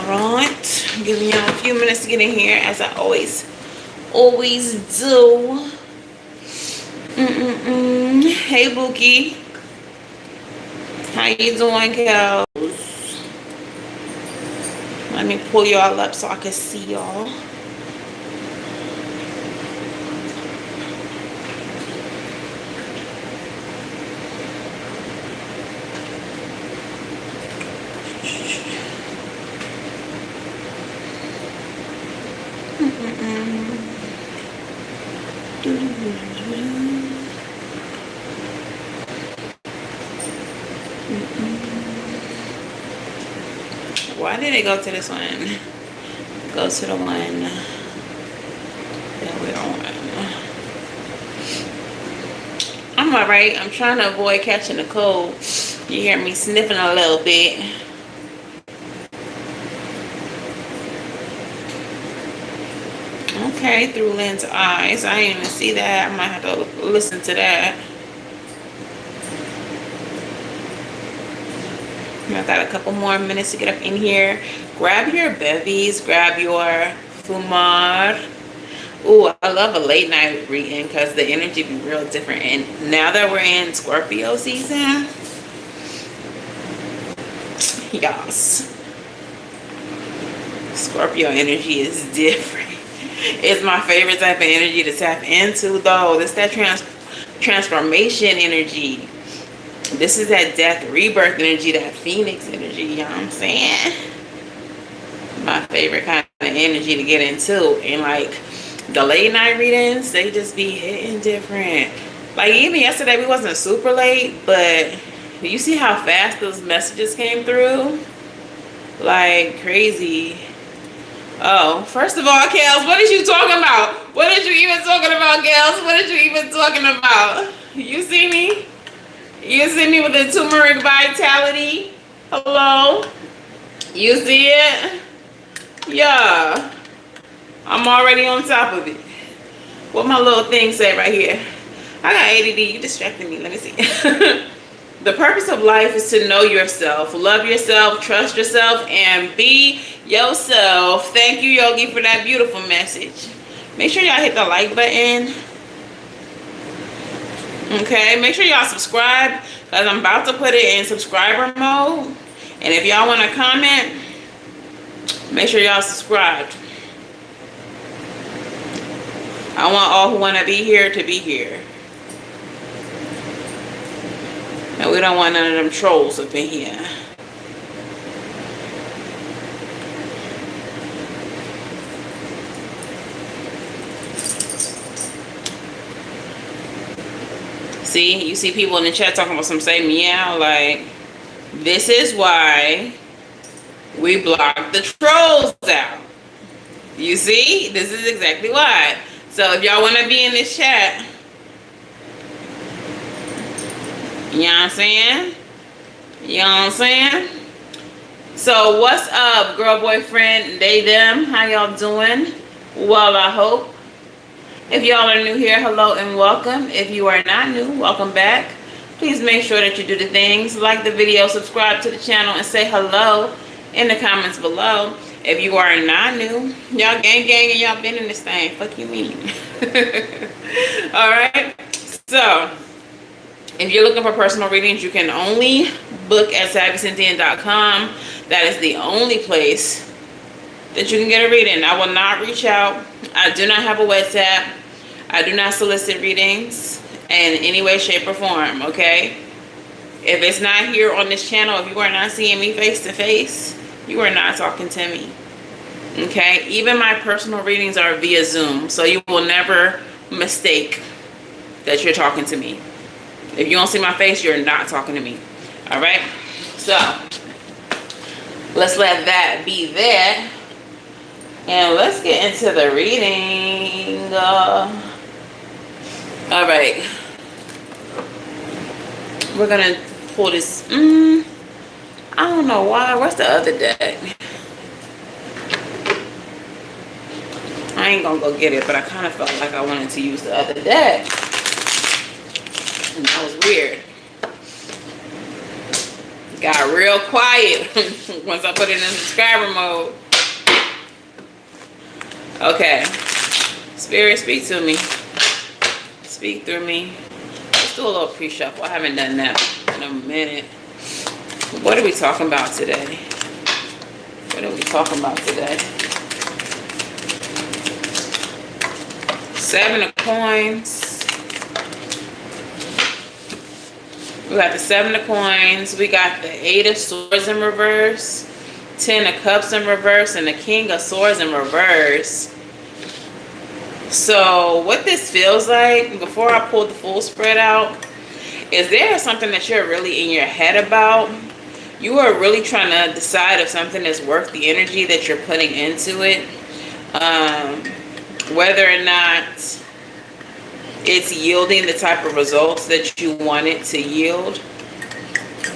Alright, giving y'all a few minutes to get in here, as I always do. Hey Bookie, how you doing, girls? Let me pull y'all up so I can see y'all. Why did it go to this one? Go to the one that we're on. I'm alright. I'm trying to avoid catching the cold. You hear me sniffing a little bit. Okay, through lens eyes. I didn't even see that. I might have to listen to that. I've got a couple more minutes to get up in here. Grab your bevies. Grab your fumar. Ooh, I love a late night reading because the energy be real different. And now that we're in Scorpio season, yes, Scorpio energy is different. It's my favorite type of energy to tap into, though. This that transformation energy. This is that death rebirth energy, that phoenix energy, you know what I'm saying? My favorite kind of energy to get into. And like the late night readings, they just be hitting different. Like even yesterday, we wasn't super late, but you see how fast those messages came through? Like crazy. Oh, first of all, Kels, what is you talking about? What is you even talking about, Kels? What is you even talking about? You see me? You see me with the turmeric vitality? Hello? You see it? Yeah. I'm already on top of it. What my little thing say right here? I got ADD. You distracted me. Let me see. The purpose of life is to know yourself, love yourself, trust yourself, and be yourself. Thank you, Yogi, for that beautiful message. Make sure y'all hit the like button. Okay, make sure y'all subscribe because I'm about to put it in subscriber mode. And if y'all want to comment, make sure y'all subscribe. I want all who want to be here to be here. And we don't want none of them trolls up in here. See, you see people in the chat talking about some say meow. Like, this is why we block the trolls out. You see, this is exactly why. So if y'all want to be in this chat, you know what I'm saying? You know what I'm saying? So what's up, girl, boyfriend, they, them? How y'all doing? Well, I hope. If y'all are new here, hello and welcome. If you are not new, welcome back. Please make sure that you do the things, like the video, subscribe to the channel, and say hello in the comments below. If you are not new, y'all gang and y'all been in this thing. Fuck you mean. Alright. So if you're looking for personal readings, you can only book at SavyCynthia.com. That is the only place that you can get a reading. I will not reach out. I do not have a WhatsApp. I do not solicit readings in any way, shape, or form, okay? If it's not here on this channel, if you are not seeing me face to face, you are not talking to me, okay? Even my personal readings are via Zoom, so you will never mistake that you're talking to me. If you don't see my face, you're not talking to me, all right? So let's let that be that. And let's get into the reading. All right. We're going to pull this. I don't know why. Where's the other deck? I ain't going to go get it, but I kind of felt like I wanted to use the other deck. And that was weird. Got real quiet once I put it in subscriber mode. Okay, Spirit, speak to me. Speak through me. Let's do a little pre-shuffle. I haven't done that in a minute. What are we talking about today? What are we talking about today? Seven of Coins. We got the Seven of Coins. We got the Eight of Swords in reverse. 10 of Cups in reverse, and the King of Swords in reverse. So what this feels like, before I pull the full spread out, is there something that you're really in your head about? You are really trying to decide if something is worth the energy that you're putting into it. Whether or not it's yielding the type of results that you want it to yield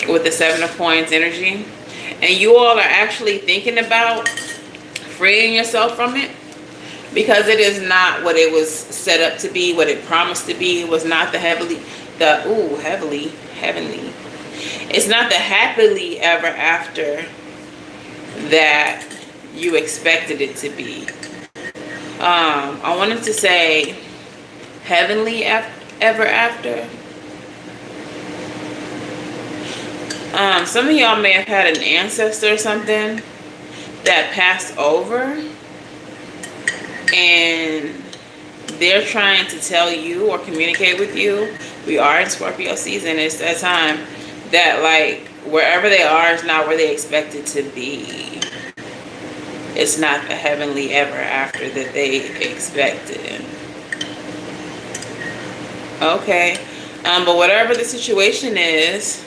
with the Seven of Coins energy. And you all are actually thinking about freeing yourself from it, because it is not what it was set up to be, what it promised to be. It was not the heavenly. It's not the happily ever after that you expected it to be. I wanted to say heavenly ever after. Some of y'all may have had an ancestor or something that passed over, and they're trying to tell you or communicate with you. We are in Scorpio season. It's that time that, like, wherever they are is not where they expect it to be. It's not the heavenly ever after that they expected. Okay. But whatever the situation is,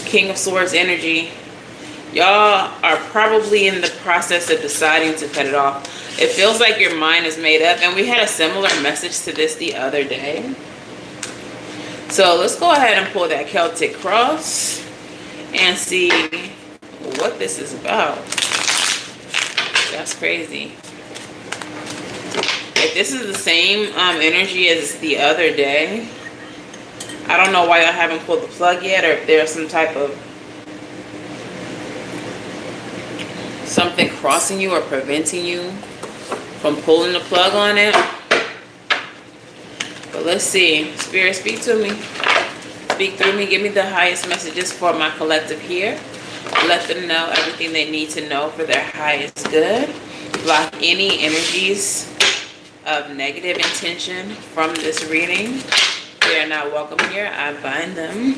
King of Swords energy, y'all are probably in the process of deciding to cut it off. It feels like your mind is made up, and we had a similar message to this the other day. So let's go ahead and pull that Celtic cross and see what this is about. That's crazy. If this is the same energy as the other day, I don't know why I haven't pulled the plug yet, or if there's some type of something crossing you or preventing you from pulling the plug on it. But let's see. Spirit, speak to me. Speak through me. Give me the highest messages for my collective here. Let them know everything they need to know for their highest good. Block any energies of negative intention from this reading. They are not welcome here. I bind them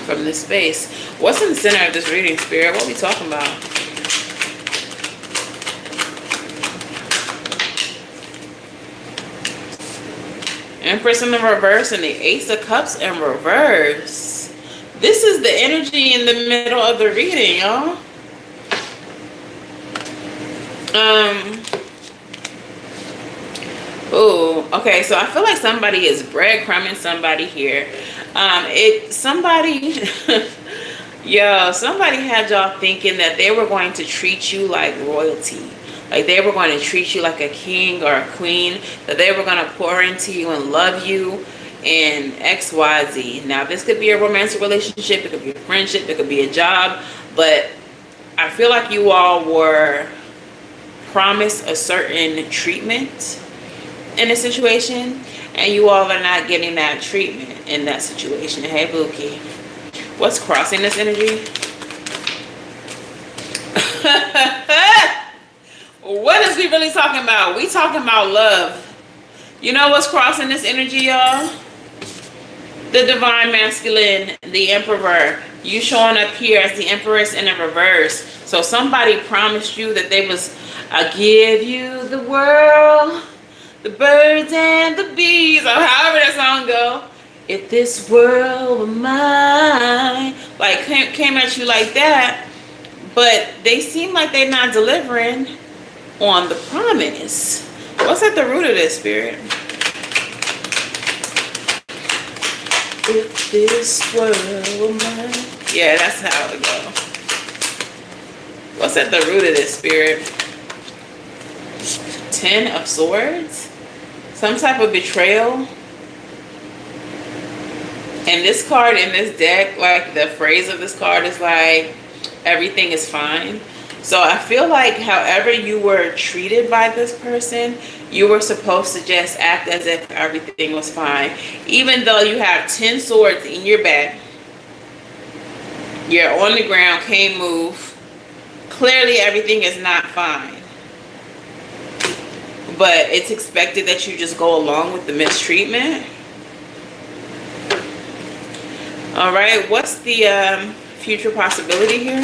from this space. What's in the center of this reading, Spirit? What are we talking about? Empress in the reverse and the Ace of Cups in reverse. This is the energy in the middle of the reading, y'all. Oh, okay, so I feel like somebody is breadcrumbing somebody here. Somebody Yo, somebody had y'all thinking that they were going to treat you like royalty. Like they were going to treat you like a king or a queen. That they were going to pour into you and love you and XYZ. Now, this could be a romantic relationship. It could be a friendship. It could be a job. But I feel like you all were promised a certain treatment in a situation. And you all are not getting that treatment in that situation. Hey, Bookie. What's crossing this energy? What is we really talking about? We talking about love. You know what's crossing this energy, y'all? The divine masculine, the emperor. You showing up here as the empress in a reverse. So somebody promised you that they was, I give you the world, the birds and the bees, or however that song go. If this world were mine, like came at you like that, but they seem like they're not delivering on the promise. What's at the root of this, Spirit? If this world were mine. Yeah, that's how it goes. What's at the root of this, Spirit? 10 of Swords? Some type of betrayal. And this card in this deck, like the phrase of this card is like, everything is fine. So I feel like however you were treated by this person, you were supposed to just act as if everything was fine. Even though you have 10 swords in your back, you're on the ground, can't move. Clearly everything is not fine. But it's expected that you just go along with the mistreatment. All right, what's the future possibility here?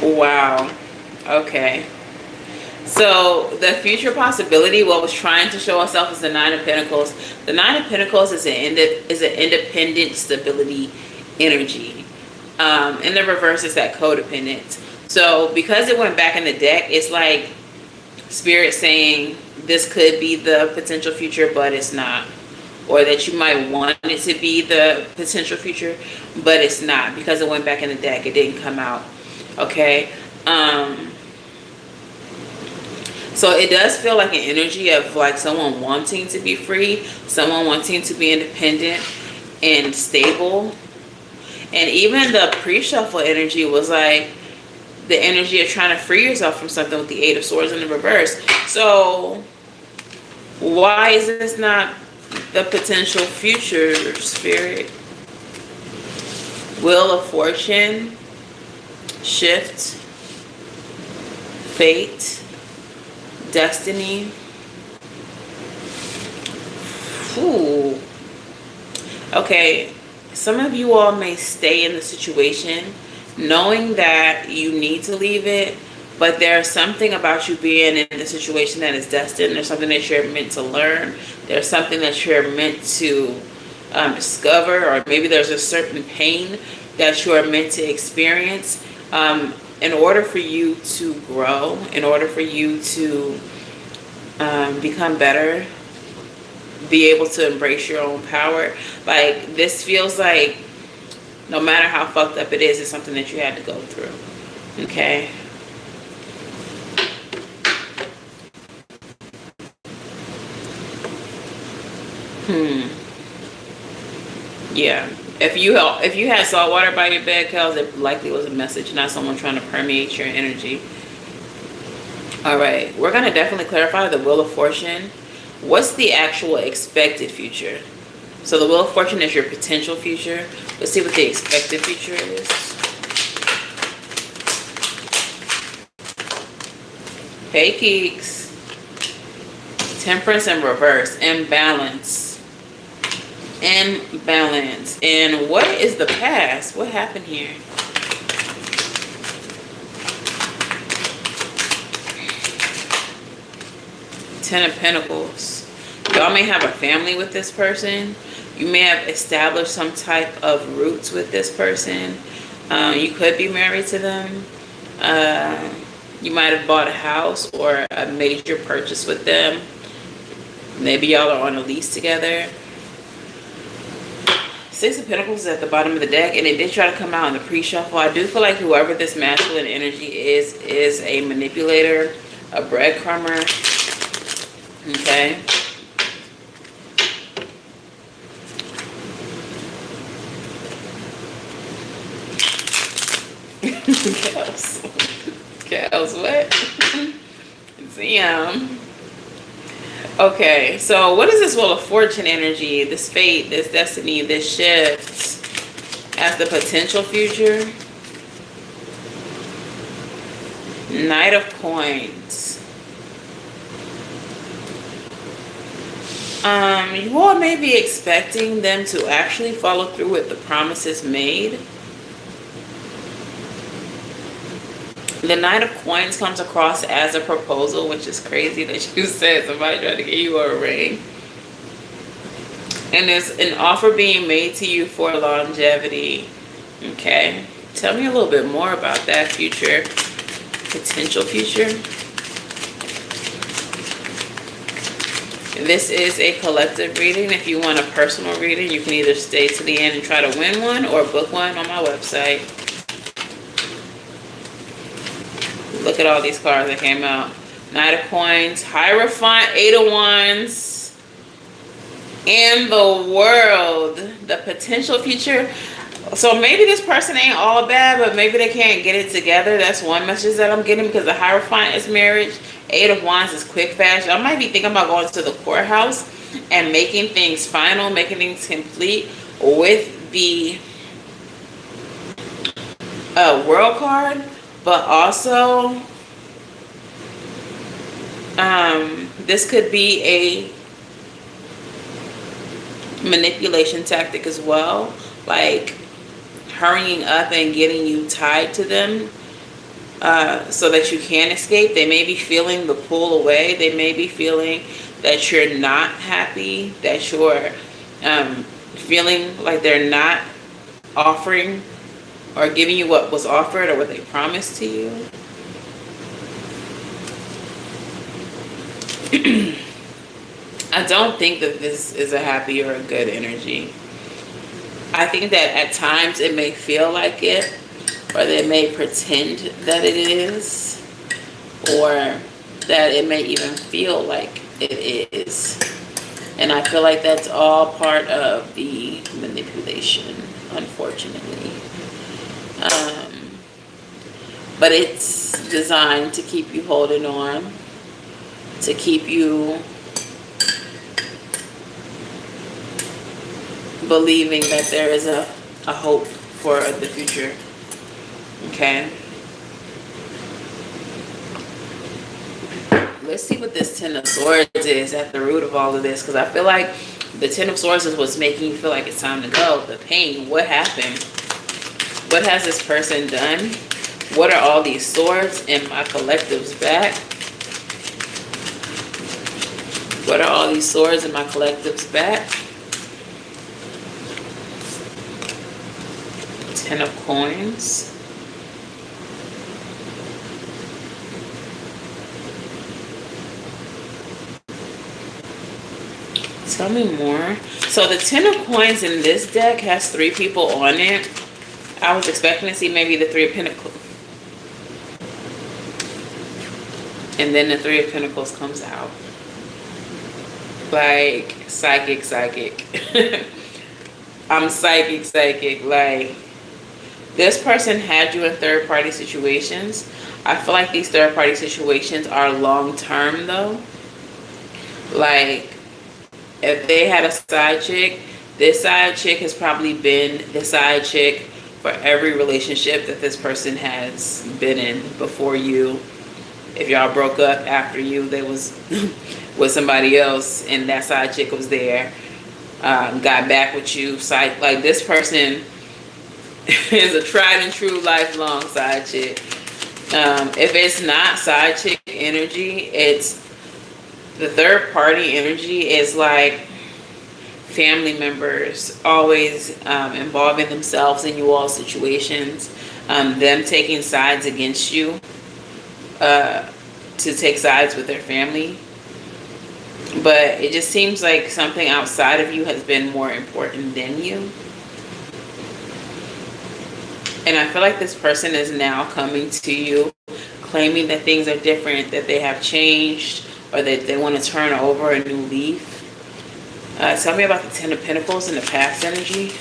Wow. Okay. So the future possibility, what was trying to show itself is the Nine of Pentacles. The Nine of Pentacles is an independent stability energy. In the reverse is that codependent. So because it went back in the deck, it's like Spirit saying this could be the potential future, but it's not. Or that you might want it to be the potential future, but it's not. Because it went back in the deck, it didn't come out. Okay. So it does feel like an energy of like someone wanting to be free, someone wanting to be independent and stable. And even the pre-shuffle energy was like the energy of trying to free yourself from something with the Eight of Swords in the reverse. So why is this not the potential future, Spirit? Wheel of Fortune, shift, fate, destiny. Ooh. Okay. Some of you all may stay in the situation knowing that you need to leave it, but there's something about you being in the situation that is destined. There's something that you're meant to learn. There's something that you're meant to discover, or maybe there's a certain pain that you are meant to experience in order for you to grow, in order for you to become better, be able to embrace your own power. Like this feels like no matter how fucked up it is, it's something that you had to go through. Okay. Yeah. If you had salt water by your bed, Kels, it likely was a message, not someone trying to permeate your energy. All right. We're going to definitely clarify the Wheel of Fortune. What's the actual expected future? So the Wheel of Fortune is your potential future. Let's see what the expected future is. Hey, Keeks. Temperance in reverse. Imbalance. Imbalance. And what is the past? What happened here? Ten of Pentacles. Y'all may have a family with this person. You may have established some type of roots with this person. You could be married to them. You might have bought a house or a major purchase with them. Maybe y'all are on a lease together. Six of Pentacles is at the bottom of the deck, and it did try to come out in the pre-shuffle. I do feel like whoever this masculine energy is a manipulator, a breadcrumber. Okay. Kels, what? Damn. Okay, so what is this Wheel of Fortune energy? This fate, this destiny, this shift as the potential future? Knight of Coins. You all may be expecting them to actually follow through with the promises made. The Knight of Coins comes across as a proposal, which is crazy that you said somebody tried to give you a ring. And there's an offer being made to you for longevity. Okay. Tell me a little bit more about that future, potential future. This is a collective reading. If you want a personal reading, you can either stay to the end and try to win one or book one on my website. Look at all these cards that came out. Knight of Coins, Hierophant, Eight of Wands, and the World. The potential future. So maybe this person ain't all bad, but maybe they can't get it together. That's one message that I'm getting, because the Hierophant is marriage. Eight of Wands is quick, fast. I might be thinking about going to the courthouse and making things final, making things complete with the World card. But also, this could be a manipulation tactic as well. Like hurrying up and getting you tied to them so that you can escape. They may be feeling the pull away. They may be feeling that you're not happy, that you're feeling like they're not offering or giving you what was offered or what they promised to you. I don't think that this is a happy or a good energy. I think that at times it may feel like it, or they may pretend that it is, or that it may even feel like it is. And I feel like that's all part of the manipulation, unfortunately. But it's designed to keep you holding on, to keep you believing that there is a hope for the future. Okay. Let's see what this Ten of Swords is at the root of all of this, because I feel like the Ten of Swords is what's making you feel like it's time to go. The pain. What happened? What has this person done? What are all these swords in my collective's back? What are all these swords in my collective's back? Ten of Coins. Tell me more. So the Ten of Coins in this deck has 3 people on it. I was expecting to see maybe the Three of Pentacles. And then the Three of Pentacles comes out. Like, psychic. I'm psychic. Like, this person had you in third-party situations. I feel like these third-party situations are long-term, though. Like, if they had a side chick, this side chick has probably been the side chick for every relationship that this person has been in before you. If y'all broke up after you, they was with somebody else and that side chick was there, got back with you. Like, this person is a tried and true lifelong side chick. If it's not side chick energy, it's the third party energy. Is like family members always involving themselves in you all situations, them taking sides against you, to take sides with their family. But it just seems like something outside of you has been more important than you. And I feel like this person is now coming to you, claiming that things are different, that they have changed, or that they want to turn over a new leaf. Tell me about the Ten of Pentacles and the past energy.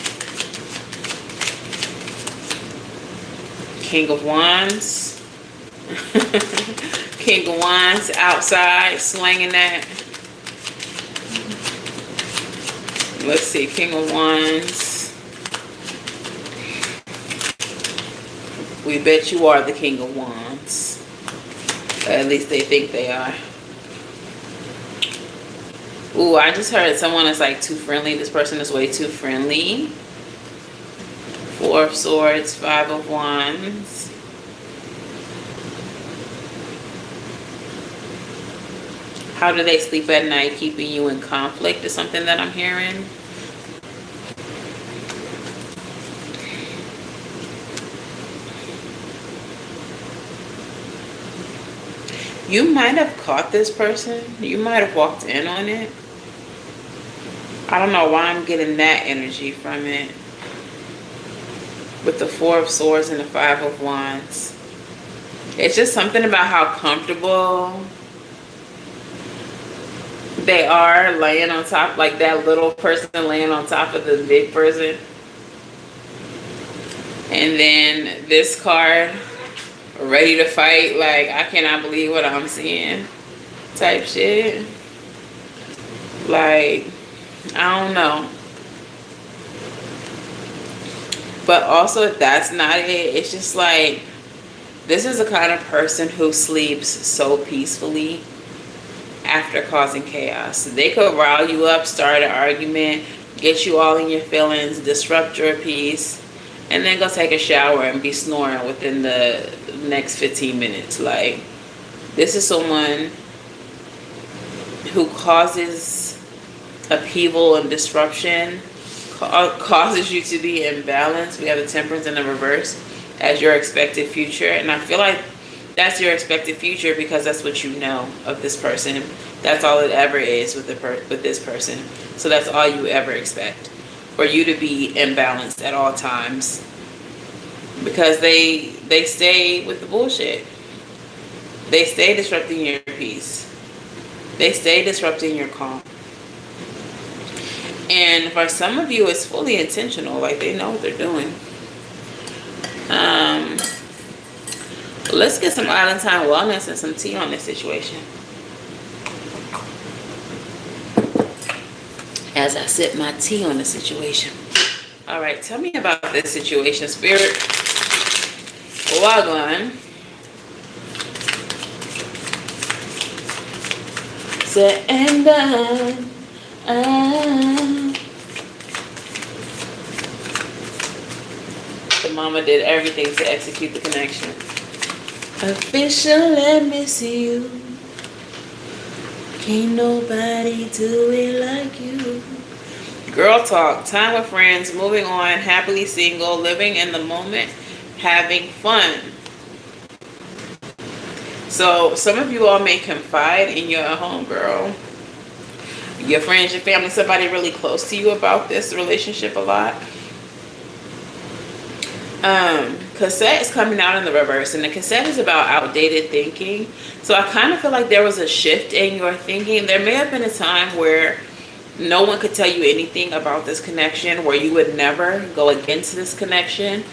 King of Wands. King of Wands outside swinging that. Let's see, King of Wands. We bet you are the King of Wands. At least they think they are. Ooh, I just heard someone is like too friendly. This person is way too friendly. Four of Swords, Five of Wands. How do they sleep at night? Keeping you in conflict is something that I'm hearing. You might have caught this person. You might have walked in on it. I don't know why I'm getting that energy from it. With the Four of Swords and the Five of Wands. It's just something about how comfortable they are laying on top, like that little person laying on top of the big person. And then this card, ready to fight, like I cannot believe what I'm seeing type shit. Like, I don't know. But also, if that's not it, it's just like, this is the kind of person who sleeps so peacefully after causing chaos. They could rile you up, start an argument, get you all in your feelings, disrupt your peace, and then go take a shower and be snoring within the next 15 minutes. Like, this is someone who causes upheaval and disruption, causes you to be imbalanced. We have the Temperance in the reverse as your expected future. And I feel like that's your expected future because that's what you know of this person. That's all it ever is with this person. So that's all you ever expect. For you to be imbalanced at all times. Because they stay with the bullshit. They stay disrupting your peace. They stay disrupting your calm. And for some of you, it's fully intentional. Like, they know what they're doing. Let's get some Island Time Wellness and some tea on this situation. As I sip my tea on the situation. All right, tell me about this situation, Spirit. Wagwan. And the mama did everything to execute the connection. Official, let me see you. Can't nobody do it like you. Girl talk, time with friends, moving on, happily single, living in the moment, having fun. So some of you all may confide in your homegirl, your friends, your family, somebody really close to you about this relationship a lot. Cassette is coming out in the reverse, and the cassette is about outdated thinking. So I kind of feel like there was a shift in your thinking. There may have been a time where no one could tell you anything about this connection, where you would never go against this connection.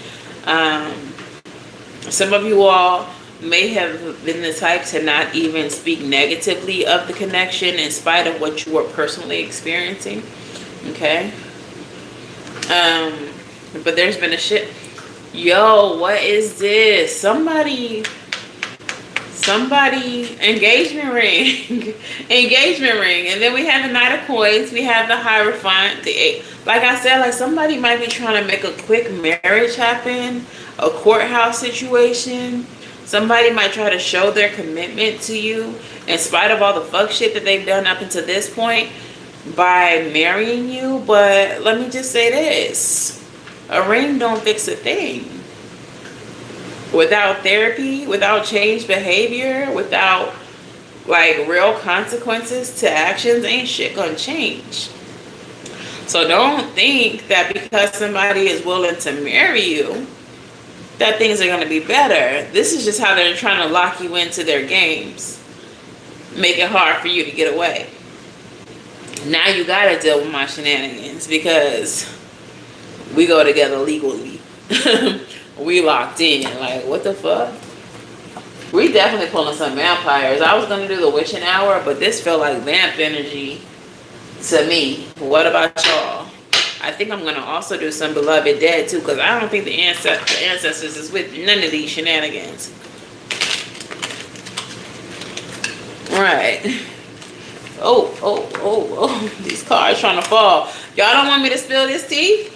Some of you all may have been the type to not even speak negatively of the connection in spite of what you were personally experiencing. Okay. But there's been a shift. Yo, what is this? Somebody, engagement ring. Engagement ring. And then we have the Knight of Coins. We have the Hierophant. The Eight. Like I said, like somebody might be trying to make a quick marriage happen. A courthouse situation. Somebody might try to show their commitment to you in spite of all the fuck shit that they've done up until this point by marrying you. But let me just say this. A ring don't fix a thing. Without therapy, without changed behavior, without like real consequences to actions, ain't shit gonna change. So don't think that because somebody is willing to marry you, that things are gonna be better. This is just how they're trying to lock you into their games, make it hard for you to get away. Now you gotta deal with my shenanigans because we go together legally. We locked in. Like, what the fuck? We definitely pulling some vampires. I was gonna do the witching hour, but this felt like vamp energy to me. What about y'all? I think I'm gonna also do some beloved dead too, because I don't think the ancestors is with none of these shenanigans. Right. Oh. These cards trying to fall. Y'all don't want me to spill this tea?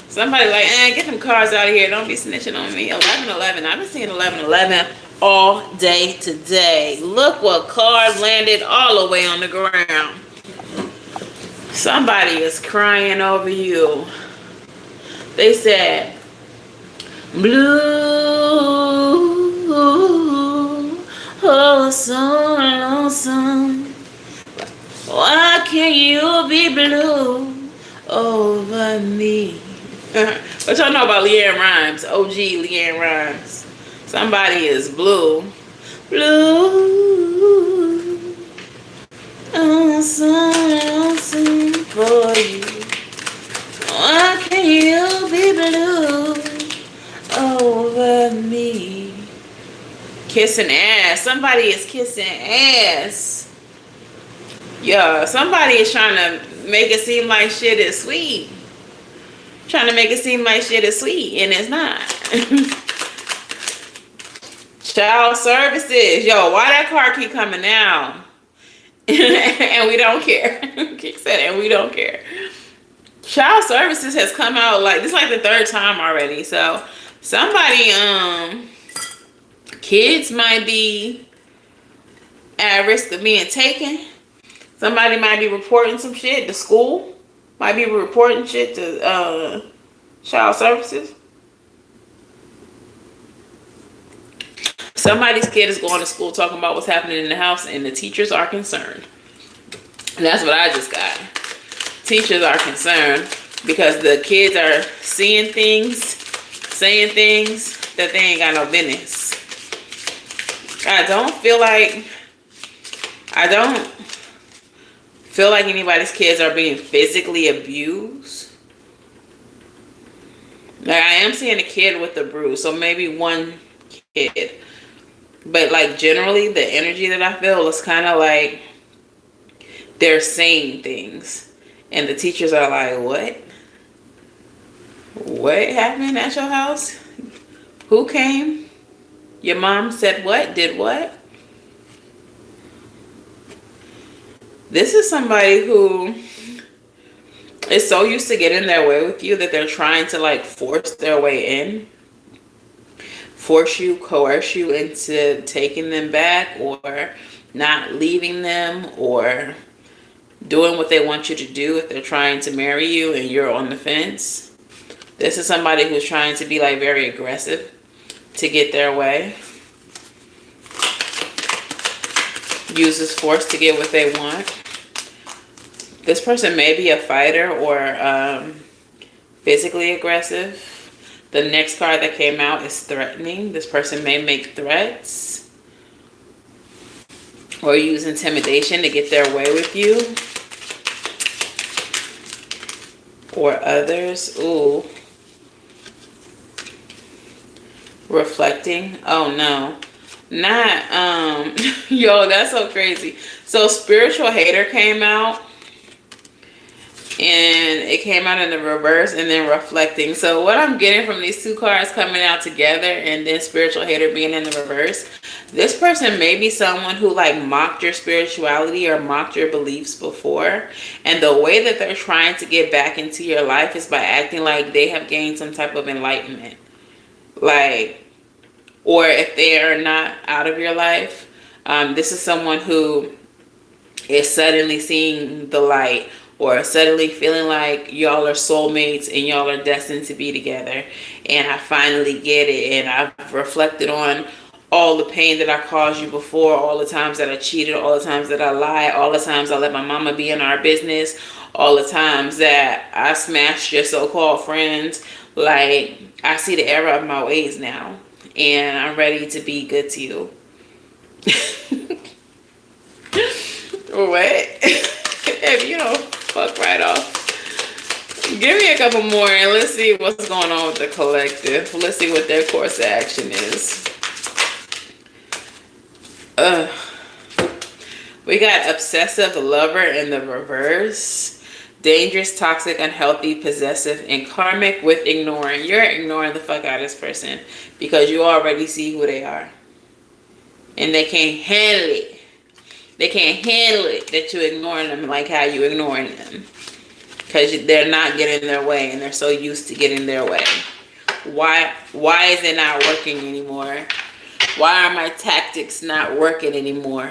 Somebody like, get them cards out of here. Don't be snitching on me. 1111. I've been seeing 1111 all day today. Look what card landed all the way on the ground. Somebody is crying over you. They said, blue, oh, so lonesome. Why can't you be blue over me? What y'all know about Leanne Rhymes? OG Leanne Rhymes. Somebody is blue. Blue. I'm so lonesome for you. Why can't you be blue over me? Kissing ass. Somebody is kissing ass. Yeah, somebody is trying to make it seem like shit is sweet. Trying to make it seem like shit is sweet, and it's not. Child services. Yo, why that card keep coming down? And we don't care. Keep saying, and we don't care. Child services has come out like, this is like the third time already. So somebody, kids might be at risk of being taken. Somebody might be reporting some shit to school. Might be reporting shit to child services. Somebody's kid is going to school talking about what's happening in the house, and the teachers are concerned. And that's what I just got. Teachers are concerned because the kids are seeing things, saying things that they ain't got no business. I don't feel like anybody's kids are being physically abused. Like, I am seeing a kid with a bruise, so maybe one kid. But like generally the energy that I feel is kind of like they're saying things and the teachers are like, what happened at your house? Who came? Your mom said what? Did what? This is somebody who is so used to getting their way with you that they're trying to like force their way in. Force you, coerce you into taking them back or not leaving them or doing what they want you to do if they're trying to marry you and you're on the fence. This is somebody who's trying to be like very aggressive to get their way. Uses force to get what they want. This person may be a fighter or physically aggressive. The next card that came out is threatening. This person may make threats or use intimidation to get their way with you or others. Ooh. Reflecting. Oh no. Not, yo, that's so crazy. So spiritual hater came out. And it came out in the reverse and then reflecting. So what I'm getting from these two cards coming out together and then spiritual hater being in the reverse, this person may be someone who like mocked your spirituality or mocked your beliefs before. And the way that they're trying to get back into your life is by acting like they have gained some type of enlightenment. Like, or if they are not out of your life, this is someone who is suddenly seeing the light or suddenly feeling like y'all are soulmates and y'all are destined to be together. And I finally get it, and I've reflected on all the pain that I caused you before, all the times that I cheated, all the times that I lied, all the times I let my mama be in our business, all the times that I smashed your so-called friends. Like, I see the error of my ways now, and I'm ready to be good to you. What? If you don't fuck right off. Give me a couple more and let's see what's going on with the collective. Let's see what their course of action is. We got obsessive lover in the reverse. Dangerous, toxic, unhealthy, possessive, and karmic with ignoring. You're ignoring the fuck out of this person because you already see who they are. And they can't handle it. They can't handle it that you're ignoring them like how you ignoring them. Because they're not getting their way and they're so used to getting their way. Why is it not working anymore? Why are my tactics not working anymore?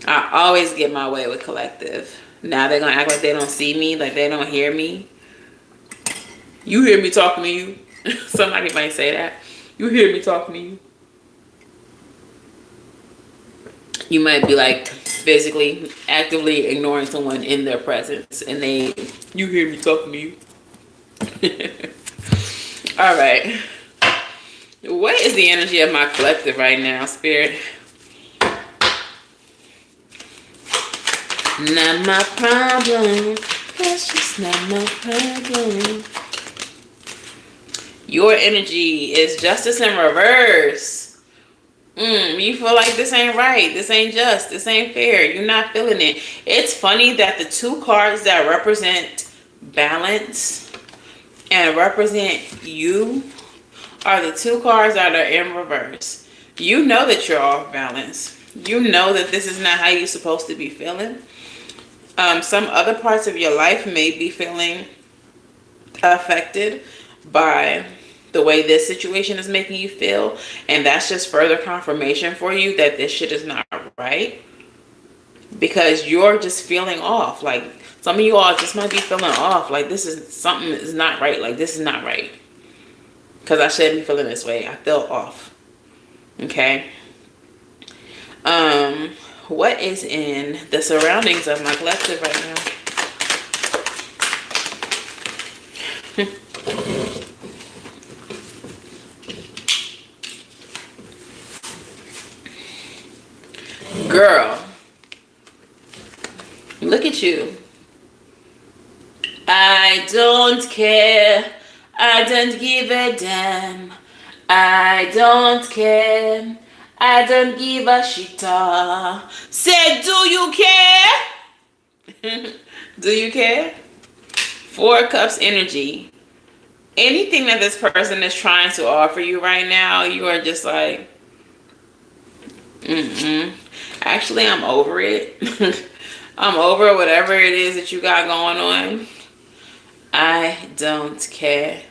I always get my way with collective. Now they're going to act like they don't see me, like they don't hear me. You hear me talking to you? Somebody might say that. You hear me talking to you? You might be like physically, actively ignoring someone in their presence and you hear me talking to you? All right. What is the energy of my collective right now, Spirit? Not my problem. That's just not my problem. Your energy is justice in reverse. You feel like this ain't right. This ain't just. This ain't fair. You're not feeling it. It's funny that the two cards that represent balance and represent you are the two cards that are in reverse. You know that you're off balance. You know that this is not how you're supposed to be feeling. Some other parts of your life may be feeling affected by the way this situation is making you feel, and that's just further confirmation for you that this shit is not right, because you're just feeling off. Like, some of you all just might be feeling off, like this is something is not right, like this is not right, because I shouldn't be feeling this way. I feel off. Okay. What is in the surroundings of my collective right now? Girl, look at you. I don't care. I don't give a damn. I don't care. I don't give a shit. Say, do you care? Do you care? 4 Cups energy. Anything that this person is trying to offer you right now, you are just like, actually, I'm over it. I'm over whatever it is that you got going on. I don't care.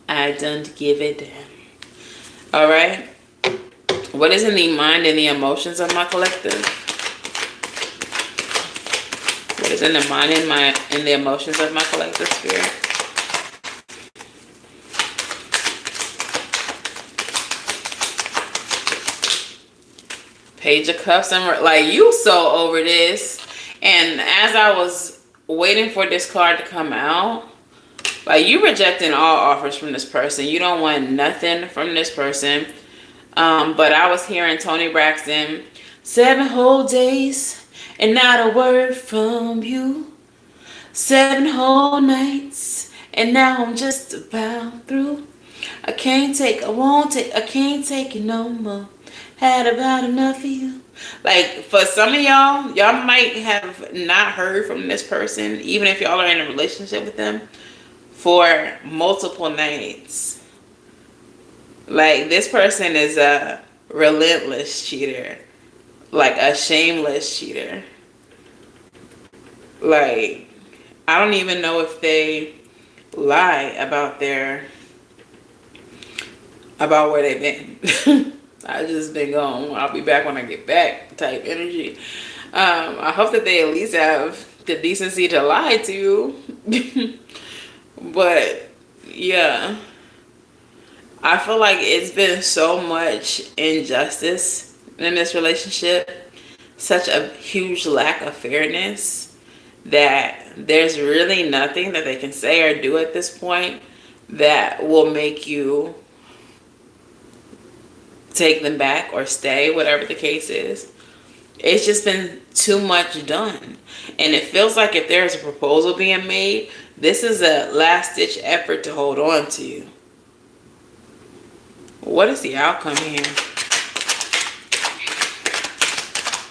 I don't give a damn. All right. What is in the mind and the emotions of my collective? What is in the mind and the emotions of my collective, Spirit? Page of Cups, and like, you so over this. And as I was waiting for this card to come out, like, you rejecting all offers from this person. You don't want nothing from this person. But I was hearing Tony Braxton, 7 whole days and not a word from you. 7 whole nights and now I'm just about through. I can't take it no more. Had about enough of you. Like, for some of y'all might have not heard from this person, even if y'all are in a relationship with them, for multiple nights. Like, this person is a relentless cheater. Like, a shameless cheater. Like, I don't even know if they lie about where they've been. I just been gone. I'll be back when I get back type energy. I hope that they at least have the decency to lie to you. But yeah, I feel like it's been so much injustice in this relationship, such a huge lack of fairness, that there's really nothing that they can say or do at this point that will make you take them back or stay, whatever the case is. It's just been too much done. And it feels like if there's a proposal being made, this is a last ditch effort to hold on to. What is the outcome here?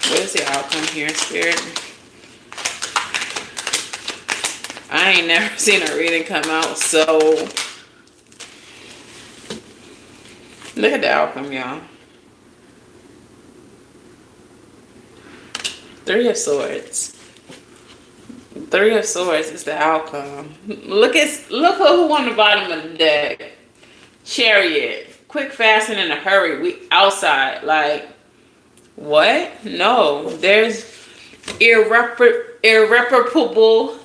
What is the outcome here, Spirit? I ain't never seen a reading come out so... Look at the outcome, y'all. Three of Swords. Three of Swords is the outcome. Look who on the bottom of the deck. Chariot. Quick, fast, and in a hurry. We outside. Like, what? No. There's irreparable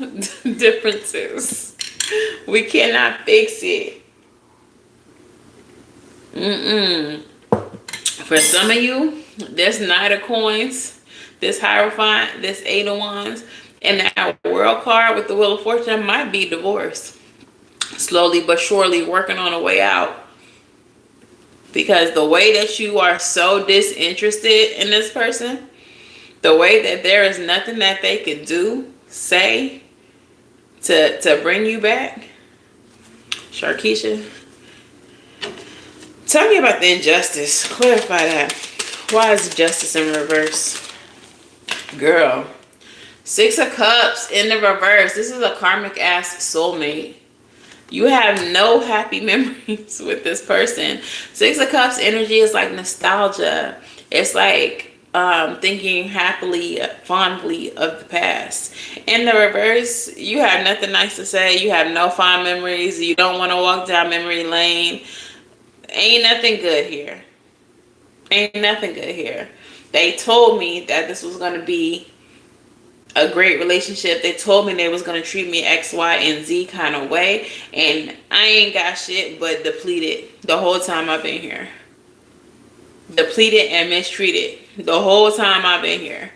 differences. We cannot fix it. For some of you, this Knight of Coins, this Hierophant, this Eight of Wands, and that World card with the Wheel of Fortune might be divorce. Slowly but surely working on a way out. Because the way that you are so disinterested in this person, the way that there is nothing that they could do, say, to bring you back. Sharkeisha, tell me about the injustice. Clarify that. Why is justice in reverse? Girl. Six of Cups in the reverse. This is a karmic ass soulmate. You have no happy memories with this person. Six of Cups energy is like nostalgia. It's like thinking happily, fondly of the past. In the reverse, you have nothing nice to say. You have no fond memories. You don't want to walk down memory lane. Ain't nothing good here. Ain't nothing good here. They told me that this was going to be a great relationship. They told me they was going to treat me X, Y, and Z kind of way. And I ain't got shit but depleted the whole time I've been here. Depleted and mistreated the whole time I've been here.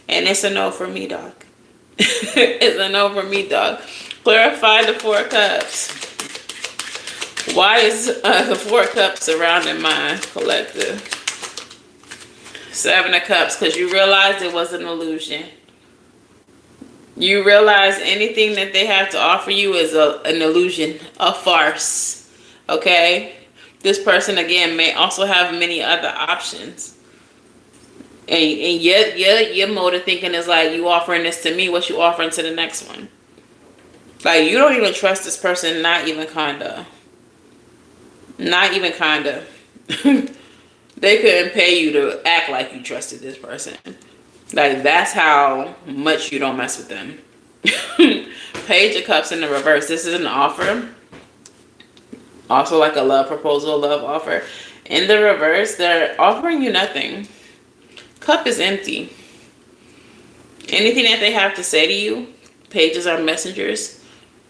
And it's a no for me, dog. It's a no for me, dog. Clarify the Four of Cups. Why is the Four of Cups surrounding my collective? Seven of Cups, because you realized it was an illusion. You realize anything that they have to offer you is an illusion, a farce. Okay? This person, again, may also have many other options. And yet your mode of thinking is like, you offering this to me, what you offering to the next one? Like, you don't even trust this person, not even kinda. Not even kinda. They couldn't pay you to act like you trusted this person. Like, that's how much you don't mess with them. Page of Cups in the reverse. This is an offer. Also like a love proposal, love offer. In the reverse, they're offering you nothing. Cup is empty. Anything that they have to say to you, pages are messengers.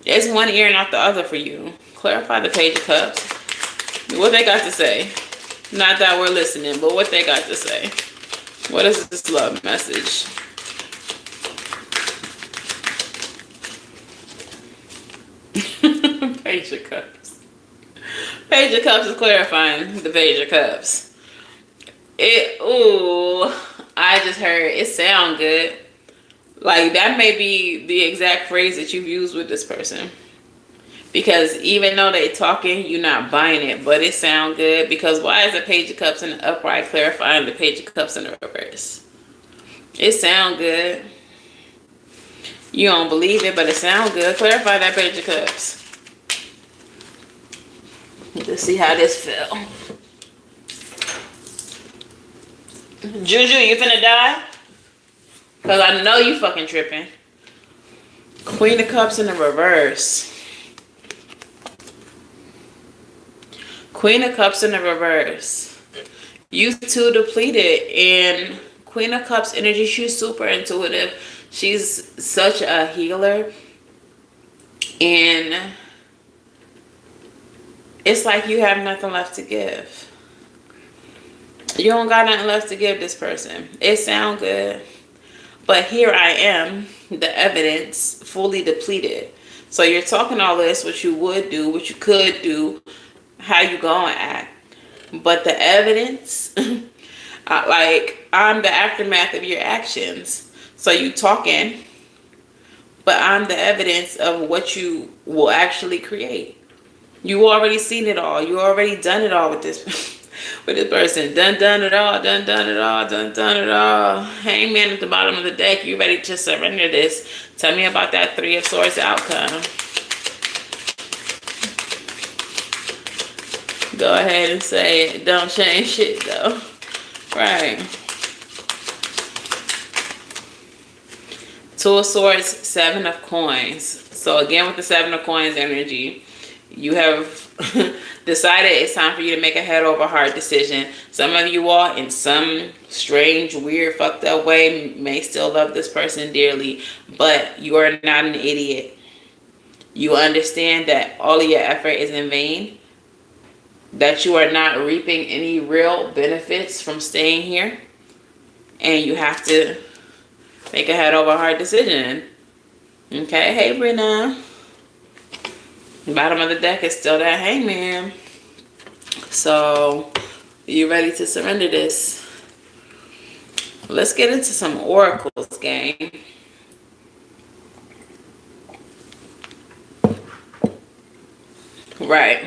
It's one ear and not the other for you. Clarify the Page of Cups. What they got to say. Not that we're listening, but what they got to say. What is this love message? Page of Cups. Page of Cups is clarifying the Page of Cups. I just heard it sound good. Like, that may be the exact phrase that you've used with this person. Because even though they talking, you're not buying it, but it sound good. Because why is the Page of Cups in the upright clarifying the Page of Cups in the reverse? It sound good. You don't believe it, but it sound good. Clarify that Page of Cups. Let's see how this feel. Juju, you finna die? Because I know you fucking tripping. Queen of Cups in the reverse. Queen of Cups in the reverse. You two depleted, and Queen of Cups energy. She's super intuitive. She's such a healer. And it's like you have nothing left to give. You don't got nothing left to give this person. It sounds good. But here I am, the evidence, fully depleted. So you're talking all this, what you would do, what you could do, how you gonna act. But the evidence, like, I'm the aftermath of your actions. So you talking, but I'm the evidence of what you will actually create. You already seen it all. You already done it all with this with this person. Done it all, done it all, done it all. Hangman at the bottom of the deck. You ready to surrender this? Tell me about that Three of Swords outcome. Go ahead and say it. Don't change shit though. Right. Two of Swords, Seven of Coins. So again, with the Seven of Coins energy, you have decided it's time for you to make a head over heart decision. Some of you all, in some strange, weird, fucked up way, may still love this person dearly, but you are not an idiot. You understand that all of your effort is in vain, that you are not reaping any real benefits from staying here, and you have to make a head over heart decision. Okay, hey Brenna. Bottom of the deck is still that Hangman. So, you ready to surrender this? Let's get into some oracles, gang. Right.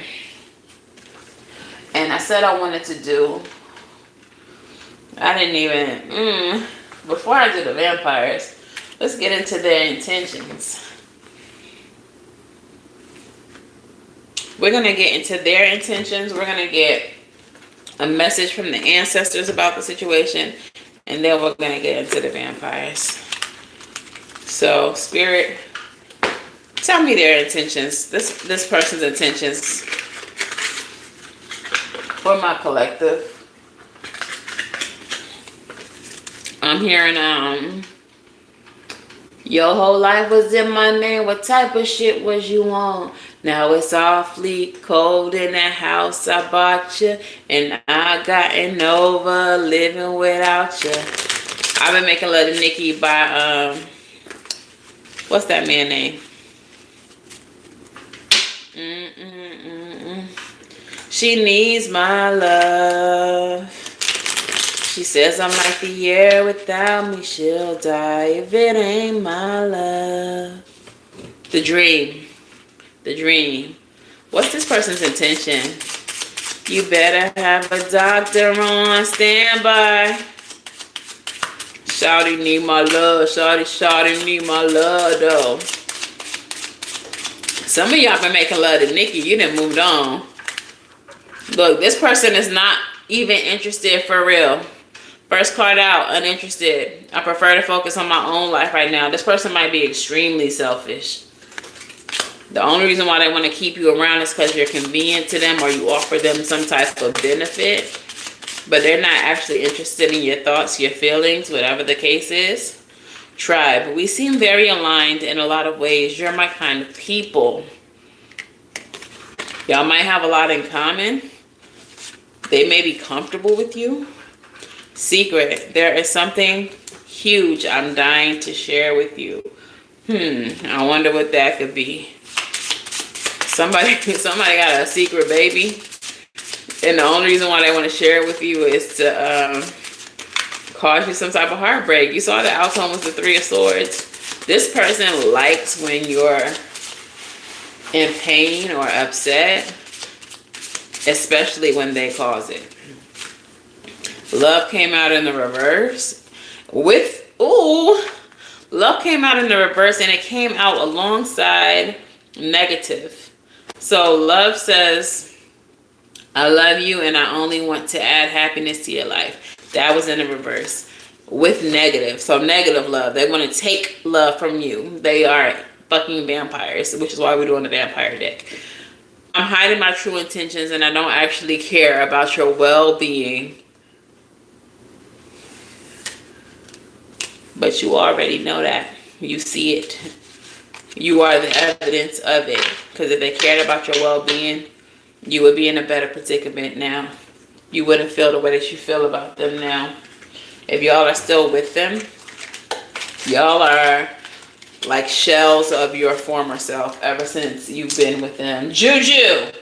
And I said I wanted to do, I didn't even, before I do the vampires, let's get into their intentions. We're going to get into their intentions. We're going to get a message from the ancestors about the situation. And then we're going to get into the vampires. So, Spirit, tell me their intentions. This person's intentions for my collective. I'm hearing, your whole life was in my name. What type of shit was you on? Now it's awfully cold in that house I bought you, and I gotten over living without you. I've been making love to Nikki by, what's that man name? She needs my love. She says I'm like the air, without me she'll die if it ain't my love. The dream. The dream. What's this person's intention? You better have a doctor on standby. Shawty need my love. Shawty need my love though. Some of y'all been making love to Nikki. You done moved on. Look, this person is not even interested for real. First card out, uninterested. I prefer to focus on my own life right now. This person might be extremely selfish. The only reason why they want to keep you around is because you're convenient to them or you offer them some type of benefit. But they're not actually interested in your thoughts, your feelings, whatever the case is. Tribe, we seem very aligned in a lot of ways. You're my kind of people. Y'all might have a lot in common. They may be comfortable with you. Secret, there is something huge I'm dying to share with you. I wonder what that could be. Somebody got a secret baby, and the only reason why they want to share it with you is to cause you some type of heartbreak. You saw the outcome was the Three of Swords. This person likes when you're in pain or upset, especially when they cause it. Love came out in the reverse. Love came out in the reverse, and it came out alongside negative. So love says, I love you and I only want to add happiness to your life. That was in the reverse. With negative. So negative love. They want to take love from you. They are fucking vampires, which is why we're doing the vampire deck. I'm hiding my true intentions and I don't actually care about your well-being. But you already know that. You see it. You are the evidence of it. Because if they cared about your well-being, you would be in a better predicament now. You wouldn't feel the way that you feel about them now. If y'all are still with them, y'all are like shells of your former self ever since you've been with them. Juju!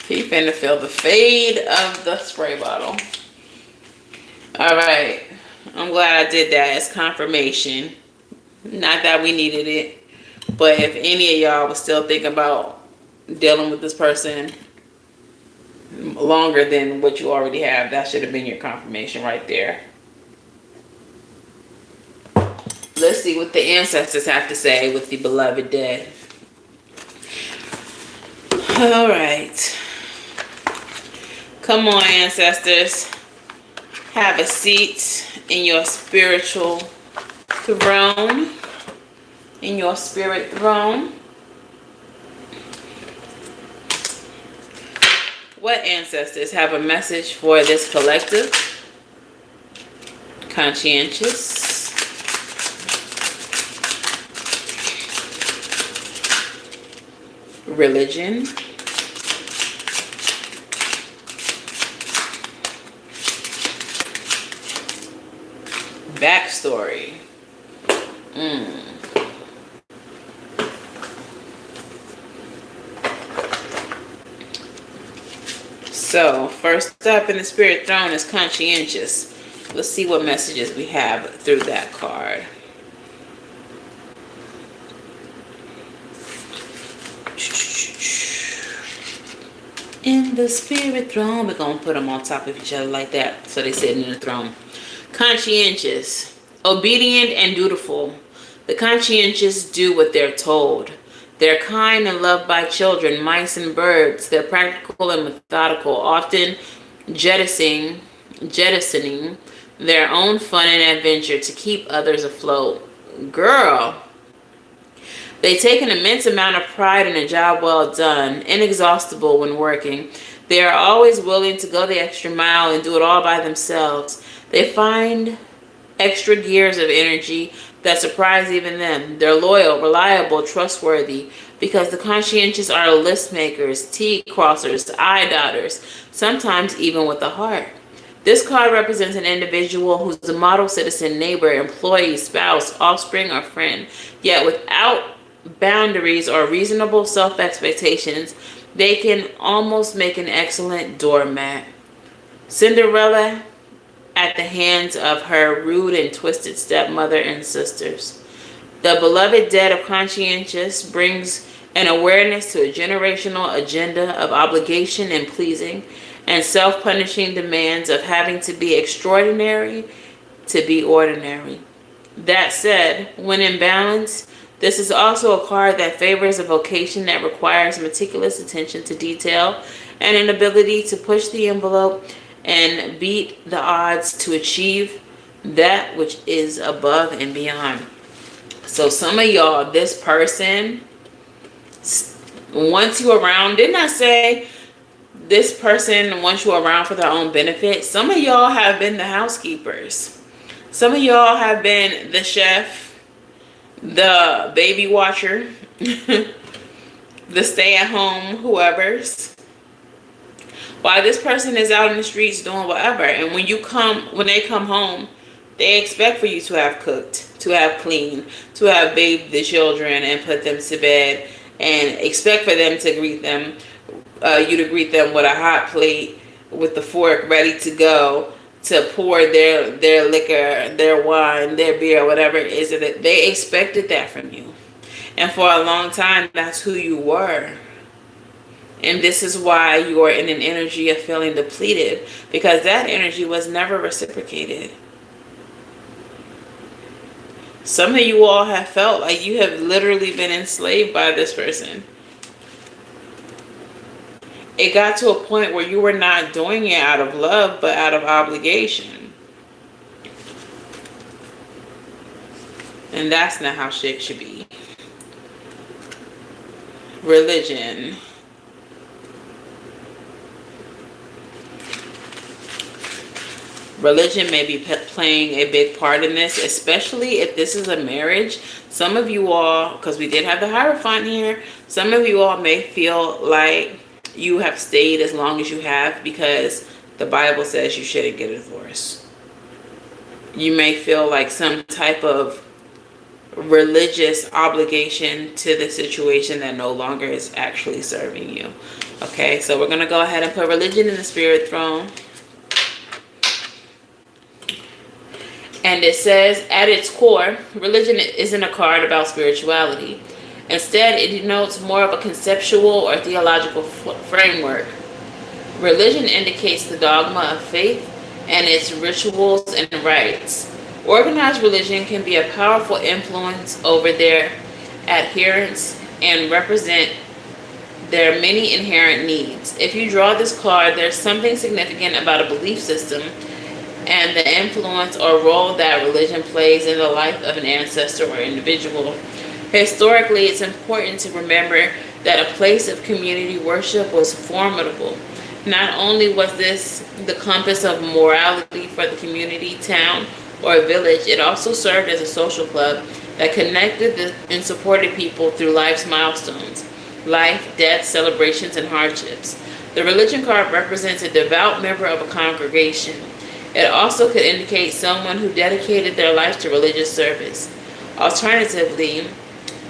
He finna feel the fade of the spray bottle. Alright. I'm glad I did that as confirmation. Not that we needed it. But if any of y'all was still thinking about dealing with this person longer than what you already have, that should have been your confirmation right there. Let's see what the ancestors have to say with the beloved dead. Alright. Come on, ancestors. Have a seat in your spiritual throne. In your spirit throne. What ancestors have a message for this collective? Conscientious. Religion. Backstory. So, first up in the spirit throne is conscientious. Let's see what messages we have through that card. In the spirit throne, we're going to put them on top of each other like that, so they're sitting in the throne. Conscientious, obedient and dutiful. The conscientious do what they're told. They're kind and loved by children, mice and birds. They're practical and methodical, often jettisoning their own fun and adventure to keep others afloat. Girl. They take an immense amount of pride in a job well done, inexhaustible when working. They are always willing to go the extra mile and do it all by themselves. They find extra gears of energy that surprise even them. They're loyal, reliable, trustworthy, because the conscientious are list makers, T crossers, I dotters, sometimes even with a heart. This card represents an individual who's a model citizen, neighbor, employee, spouse, offspring, or friend, yet without boundaries or reasonable self-expectations, they can almost make an excellent doormat. Cinderella at the hands of her rude and twisted stepmother and sisters. The beloved dead of conscientious brings an awareness to a generational agenda of obligation and pleasing and self-punishing demands of having to be extraordinary to be ordinary. That said, when in balance, this is also a card that favors a vocation that requires meticulous attention to detail and an ability to push the envelope and beat the odds to achieve that which is above and beyond. So some of y'all, this person wants you around. Didn't I say this person wants you around for their own benefit? Some of y'all have been the housekeepers. Some of y'all have been the chef, the baby watcher, the stay-at-home whoever's. While this person is out in the streets doing whatever, and when they come home, they expect for you to have cooked, to have cleaned, to have bathed the children and put them to bed, and expect for them to greet them, you to greet them with a hot plate with the fork ready to go to pour their liquor, their wine, their beer, whatever it is that they expected that from you. And for a long time, that's who you were. And this is why you are in an energy of feeling depleted, because that energy was never reciprocated. Some of you all have felt like you have literally been enslaved by this person. It got to a point where you were not doing it out of love, but out of obligation. And that's not how shit should be. Religion. Religion may be playing a big part in this, especially if this is a marriage. Some of you all, because we did have the Hierophant here, some of you all may feel like you have stayed as long as you have because the Bible says you shouldn't get a divorce. You may feel like some type of religious obligation to the situation that no longer is actually serving you. Okay, so we're going to go ahead and put religion in the spirit throne. And it says, at its core, religion isn't a card about spirituality. Instead, it denotes more of a conceptual or theological framework. Religion indicates the dogma of faith and its rituals and rites. Organized religion can be a powerful influence over their adherents and represent their many inherent needs. If you draw this card, there's something significant about a belief system and the influence or role that religion plays in the life of an ancestor or individual. Historically, it's important to remember that a place of community worship was formidable. Not only was this the compass of morality for the community, town, or village, it also served as a social club that connected and supported people through life's milestones, life, death, celebrations, and hardships. The religion card represents a devout member of a congregation. It also could indicate someone who dedicated their life to religious service. Alternatively,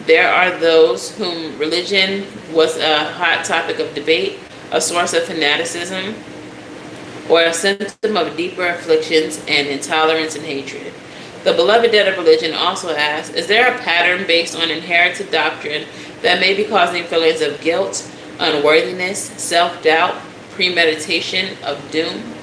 there are those whom religion was a hot topic of debate, a source of fanaticism, or a symptom of deeper afflictions and intolerance and hatred. The beloved dead of religion also asks, is there a pattern based on inherited doctrine that may be causing feelings of guilt, unworthiness, self-doubt, premeditation of doom?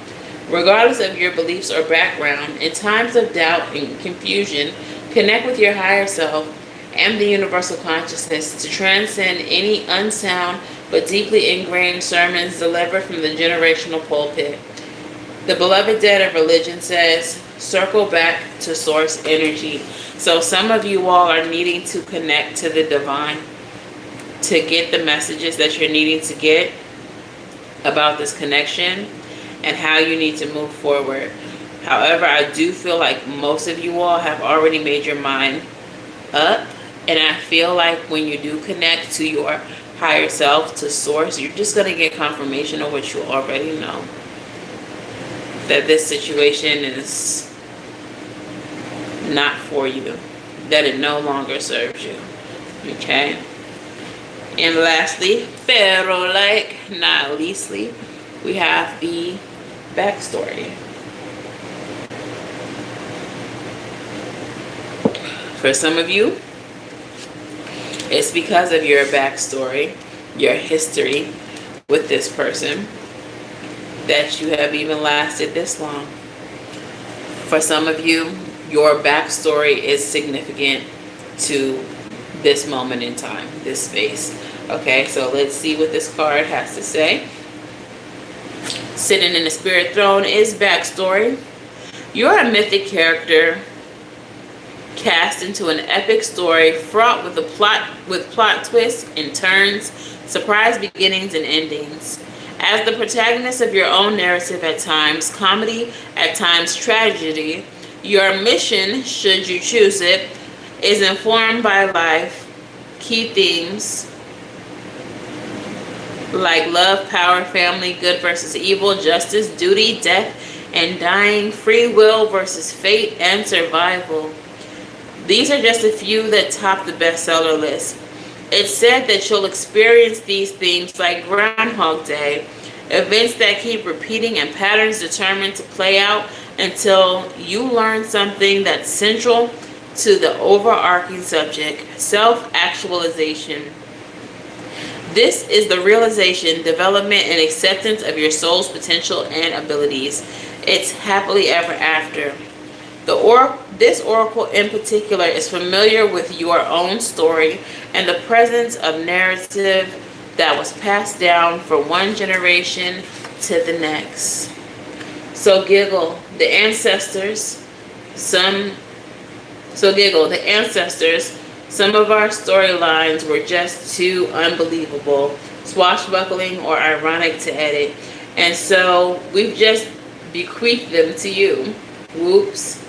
Regardless of your beliefs or background, in times of doubt and confusion, connect with your higher self and the universal consciousness to transcend any unsound but deeply ingrained sermons delivered from the generational pulpit. The beloved dead of religion says, circle back to source energy. So some of you all are needing to connect to the divine to get the messages that you're needing to get about this connection and how you need to move forward. However, I do feel like most of you all have already made your mind up, and I feel like when you do connect to your higher self, to source, you're just going to get confirmation of what you already know, that this situation is not for you, that it no longer serves you. Okay? And lastly, pero like not leastly, we have the backstory. For some of you, it's because of your backstory, your history with this person, that you have even lasted this long. For some of you, your backstory is significant to this moment in time, this space. Okay, so let's see what this card has to say. Sitting in the spirit throne is backstory. You're a mythic character cast into an epic story fraught with plot twists and turns, surprise beginnings and endings. As the protagonist of your own narrative, at times comedy, at times tragedy, your mission, should you choose it, is informed by life key themes like love, power, family, good versus evil, justice, duty, death and dying, free will versus fate, and survival. These are just a few that top the bestseller list. It's said that you'll experience these themes like Groundhog Day, events that keep repeating and patterns determined to play out until you learn something that's central to the overarching subject, self-actualization. This is the realization, development, and acceptance of your soul's potential and abilities. It's happily ever after. This oracle in particular is familiar with your own story and the presence of narrative that was passed down from one generation to the next. So giggle, the ancestors. Some of our storylines were just too unbelievable, swashbuckling, or ironic to edit. And so we've just bequeath them to you. Whoops.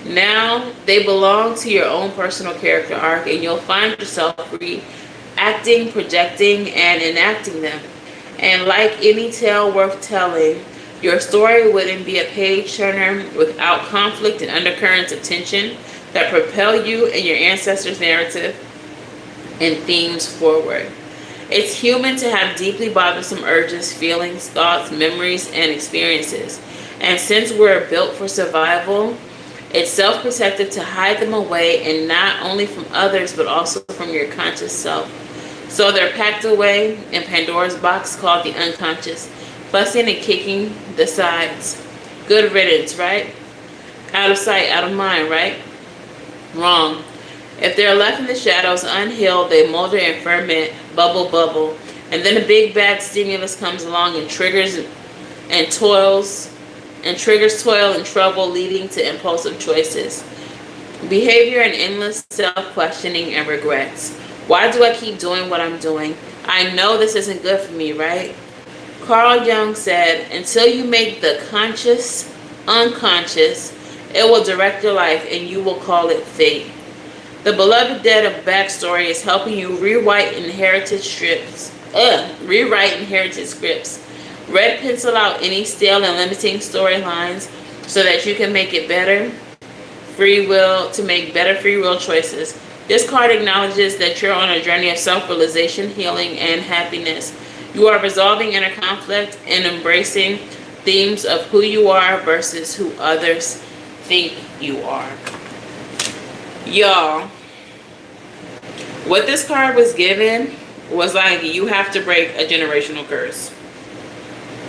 Now they belong to your own personal character arc, and you'll find yourself reacting, projecting, and enacting them. And like any tale worth telling, your story wouldn't be a page turner without conflict and undercurrents of tension that propel you and your ancestors' narrative and themes forward. It's human to have deeply bothersome urges, feelings, thoughts, memories, and experiences. And since we're built for survival, it's self-protective to hide them away, and not only from others, but also from your conscious self. So they're packed away in Pandora's box called the unconscious, fussing and kicking the sides. Good riddance, right? Out of sight, out of mind, right? Wrong. If they're left in the shadows unhealed, they molder and ferment, bubble, and then a big bad stimulus comes along and triggers toil and trouble, leading to impulsive choices, behavior, and endless self-questioning and regrets. Why do I keep doing what I'm doing? I know this isn't good for me, right? Carl Jung said, until you make the conscious unconscious, it will direct your life and you will call it fate. The Beloved Dead of Backstory is helping you rewrite inherited scripts. Red pencil out any stale and limiting storylines so that you can make it better to make better free will choices. This card acknowledges that you're on a journey of self-realization, healing, and happiness. You are resolving inner conflict and embracing themes of who you are versus who others think you are. Y'all, what this card was given was like, you have to break a generational curse.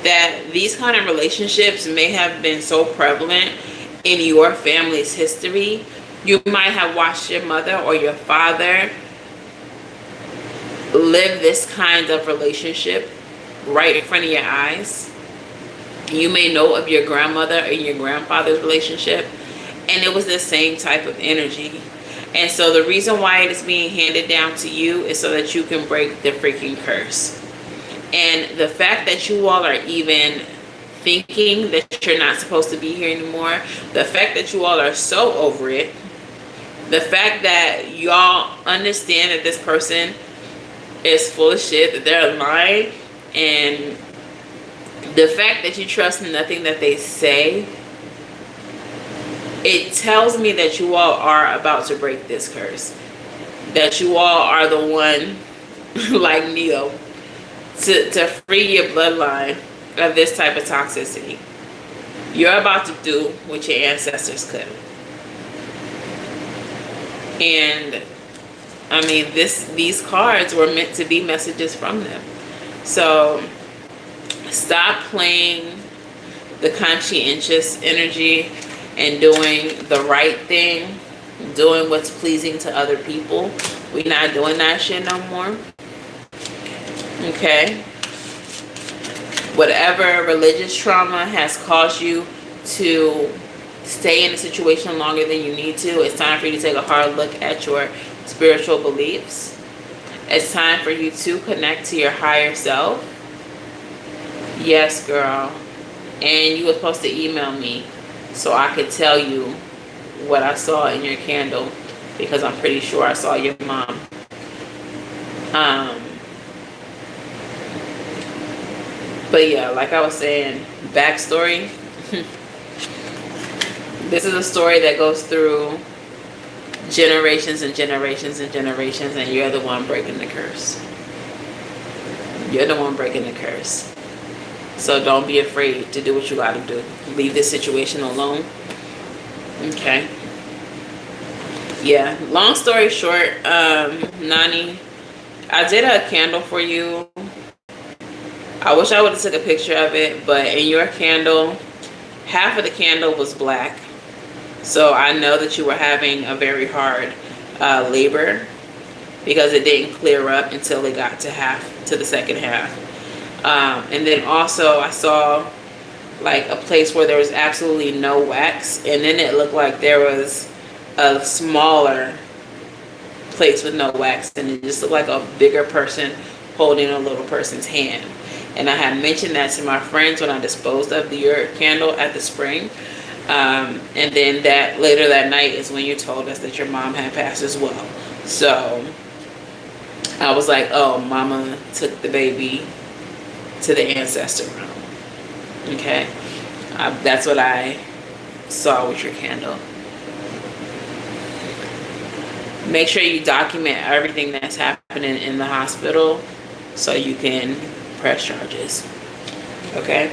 That these kind of relationships may have been so prevalent in your family's history. You might have watched your mother or your father live this kind of relationship right in front of your eyes. You may know of your grandmother and your grandfather's relationship, and it was the same type of energy. And so the reason why it is being handed down to you is so that you can break the freaking curse. And the fact that you all are even thinking that you're not supposed to be here anymore, the fact that you all are so over it, the fact that y'all understand that this person is full of shit, that they're lying, and the fact that you trust nothing that they say, it tells me that you all are about to break this curse. That you all are the one, like Neo, to free your bloodline of this type of toxicity. You're about to do what your ancestors could. And I mean, these cards were meant to be messages from them. So stop playing the conscientious energy and doing the right thing, doing what's pleasing to other people. We're not doing that shit no more. Okay? Whatever religious trauma has caused you to stay in a situation longer than you need to, it's time for you to take a hard look at your spiritual beliefs. It's time for you to connect to your higher self. Yes, girl. And you were supposed to email me so I could tell you what I saw in your candle, because I'm pretty sure I saw your mom. But yeah, like I was saying, backstory. This is a story that goes through generations and generations and generations, and you're the one breaking the curse. You're the one breaking the curse. So don't be afraid to do what you gotta do. Leave this situation alone. Okay. Yeah, long story short, Nani, I did a candle for you. I wish I would have took a picture of it, but in your candle, half of the candle was black. So I know that you were having a very hard labor, because it didn't clear up until it got to the second half. And then also I saw like a place where there was absolutely no wax, and then it looked like there was a smaller place with no wax, and it just looked like a bigger person holding a little person's hand. And I had mentioned that to my friends when I disposed of your candle at the spring. And then that later that night is when you told us that your mom had passed as well. So I was like, oh, mama took the baby to the ancestor realm. Okay. That's what I saw with your candle. Make sure you document everything that's happening in the hospital so you can press charges. Okay.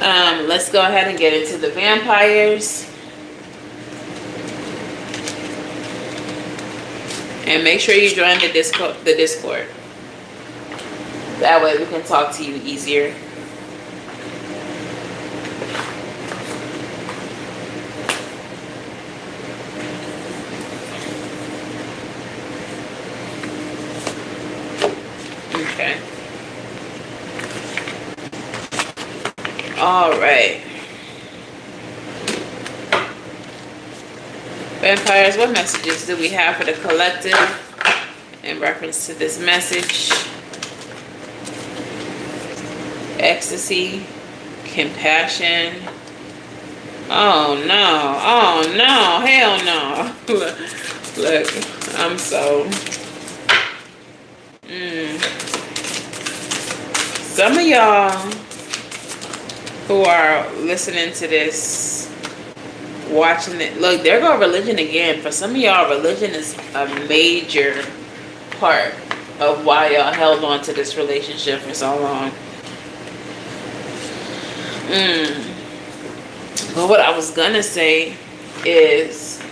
Let's go ahead and get into the vampires. And make sure you join the Discord. That way we can talk to you easier. Okay. All right. Vampires, what messages do we have for the collective in reference to this message? Ecstasy, compassion. Oh no, oh no, hell no. Look, I'm so... Some of y'all who are listening to this, watching it, look, there go religion again. For some of y'all, religion is a major part of why y'all held on to this relationship for so long. But what I was gonna say is,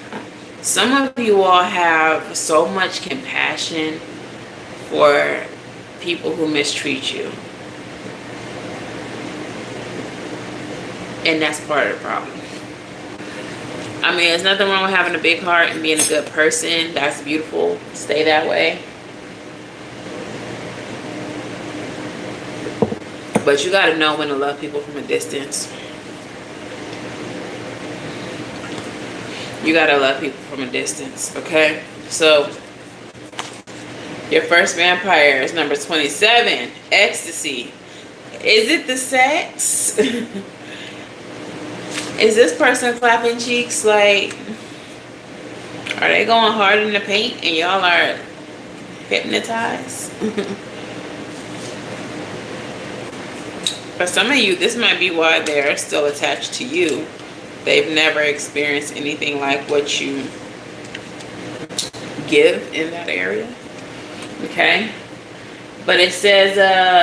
some of you all have so much compassion for people who mistreat you. And that's part of the problem. I mean, there's nothing wrong with having a big heart and being a good person. That's beautiful. Stay that way. But you gotta know when to love people from a distance. You gotta love people from a distance, okay? So, your first vampire is number 27, ecstasy. Is it the sex? Is this person clapping cheeks? Like, are they going hard in the paint and y'all are hypnotized? For some of you, this might be why they're still attached to you. They've never experienced anything like what you give in that area. Okay? But it says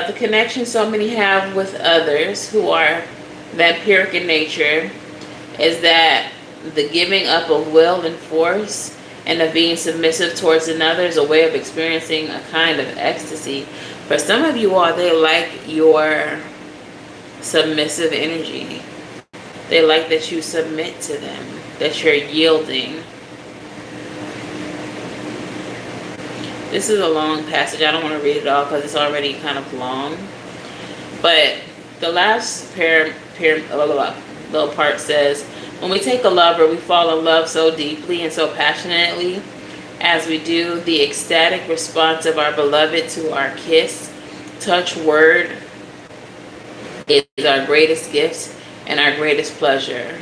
the connection so many have with others who are vampiric in nature is that the giving up of will and force and of being submissive towards another is a way of experiencing a kind of ecstasy. For some of you all, they like your submissive energy. They like that you submit to them, that you're yielding. This is a long passage. I don't want to read it all because it's already kind of long. But the last little part says, when we take a lover, we fall in love so deeply and so passionately as we do. The ecstatic response of our beloved to our kiss, touch, word is our greatest gift and our greatest pleasure.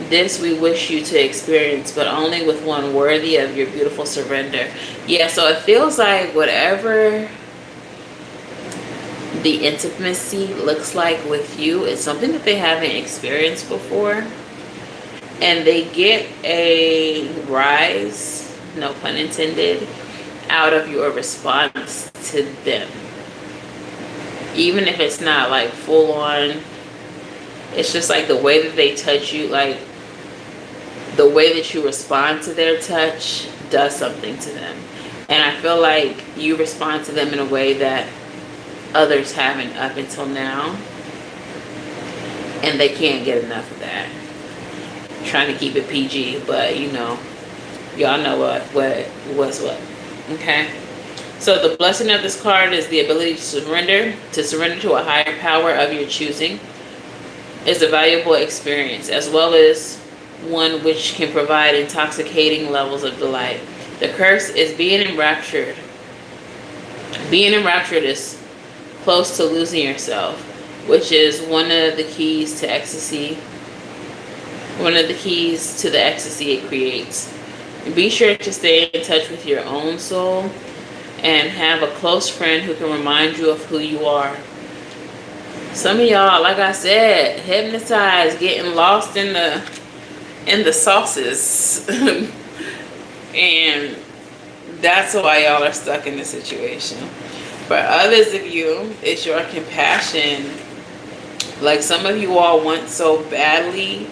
This we wish you to experience, but only with one worthy of your beautiful surrender. Yeah, so it feels like whatever the intimacy looks like with you is something that they haven't experienced before. And they get a rise, no pun intended, out of your response to them. Even if it's not like full on, it's just like the way that they touch you, like the way that you respond to their touch does something to them. And I feel like you respond to them in a way that others haven't up until now. And they can't get enough of that. I'm trying to keep it PG, but you know, y'all know what's what. Okay? So the blessing of this card is the ability to surrender to a higher power of your choosing. Is a valuable experience, as well as one which can provide intoxicating levels of delight. The curse is being enraptured. Being enraptured is close to losing yourself, which is one of the keys to ecstasy. One of the keys to the ecstasy it creates. Be sure to stay in touch with your own soul and have a close friend who can remind you of who you are. Some of y'all, like I said, hypnotized, getting lost in the sauces. And that's why y'all are stuck in this situation. For others of you, it's your compassion. Like some of you all want so badly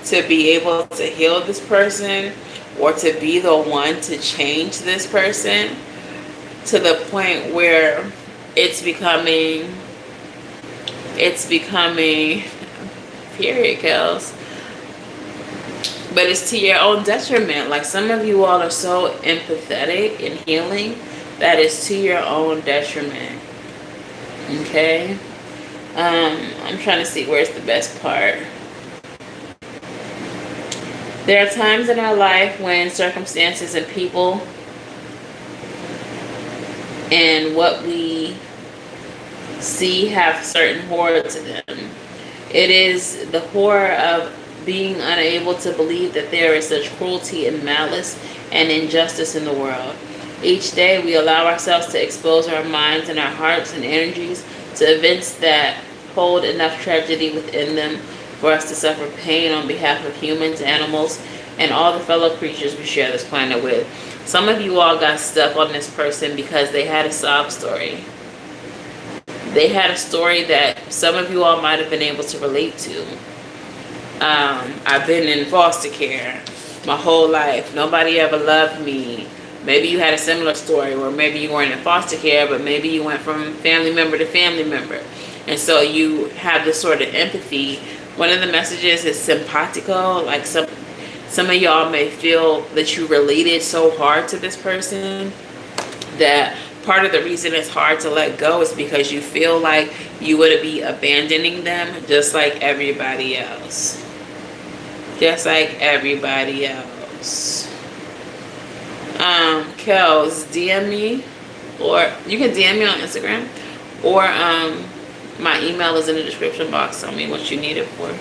to be able to heal this person or to be the one to change this person to the point where it's becoming period, Kels. But it's to your own detriment. Like some of you all are so empathetic and healing that is to your own detriment. Okay? I'm trying to see where's the best part. There are times in our life when circumstances and people and what we see have certain horror to them. It is the horror of being unable to believe that there is such cruelty and malice and injustice in the world. Each day we allow ourselves to expose our minds and our hearts and energies to events that hold enough tragedy within them for us to suffer pain on behalf of humans, animals, and all the fellow creatures we share this planet with. Some of you all got stuck on this person because they had a sob story. They had a story that some of you all might have been able to relate to. I've been in foster care my whole life. Nobody ever loved me. Maybe you had a similar story where maybe you weren't in foster care, but maybe you went from family member to family member. And so you have this sort of empathy. One of the messages is simpatico, like some of y'all may feel that you related so hard to this person that part of the reason it's hard to let go is because you feel like you would be abandoning them just like everybody else. Just like everybody else. Kels, DM me, or you can DM me on Instagram, or my email is in the description box. Tell me what you need it for.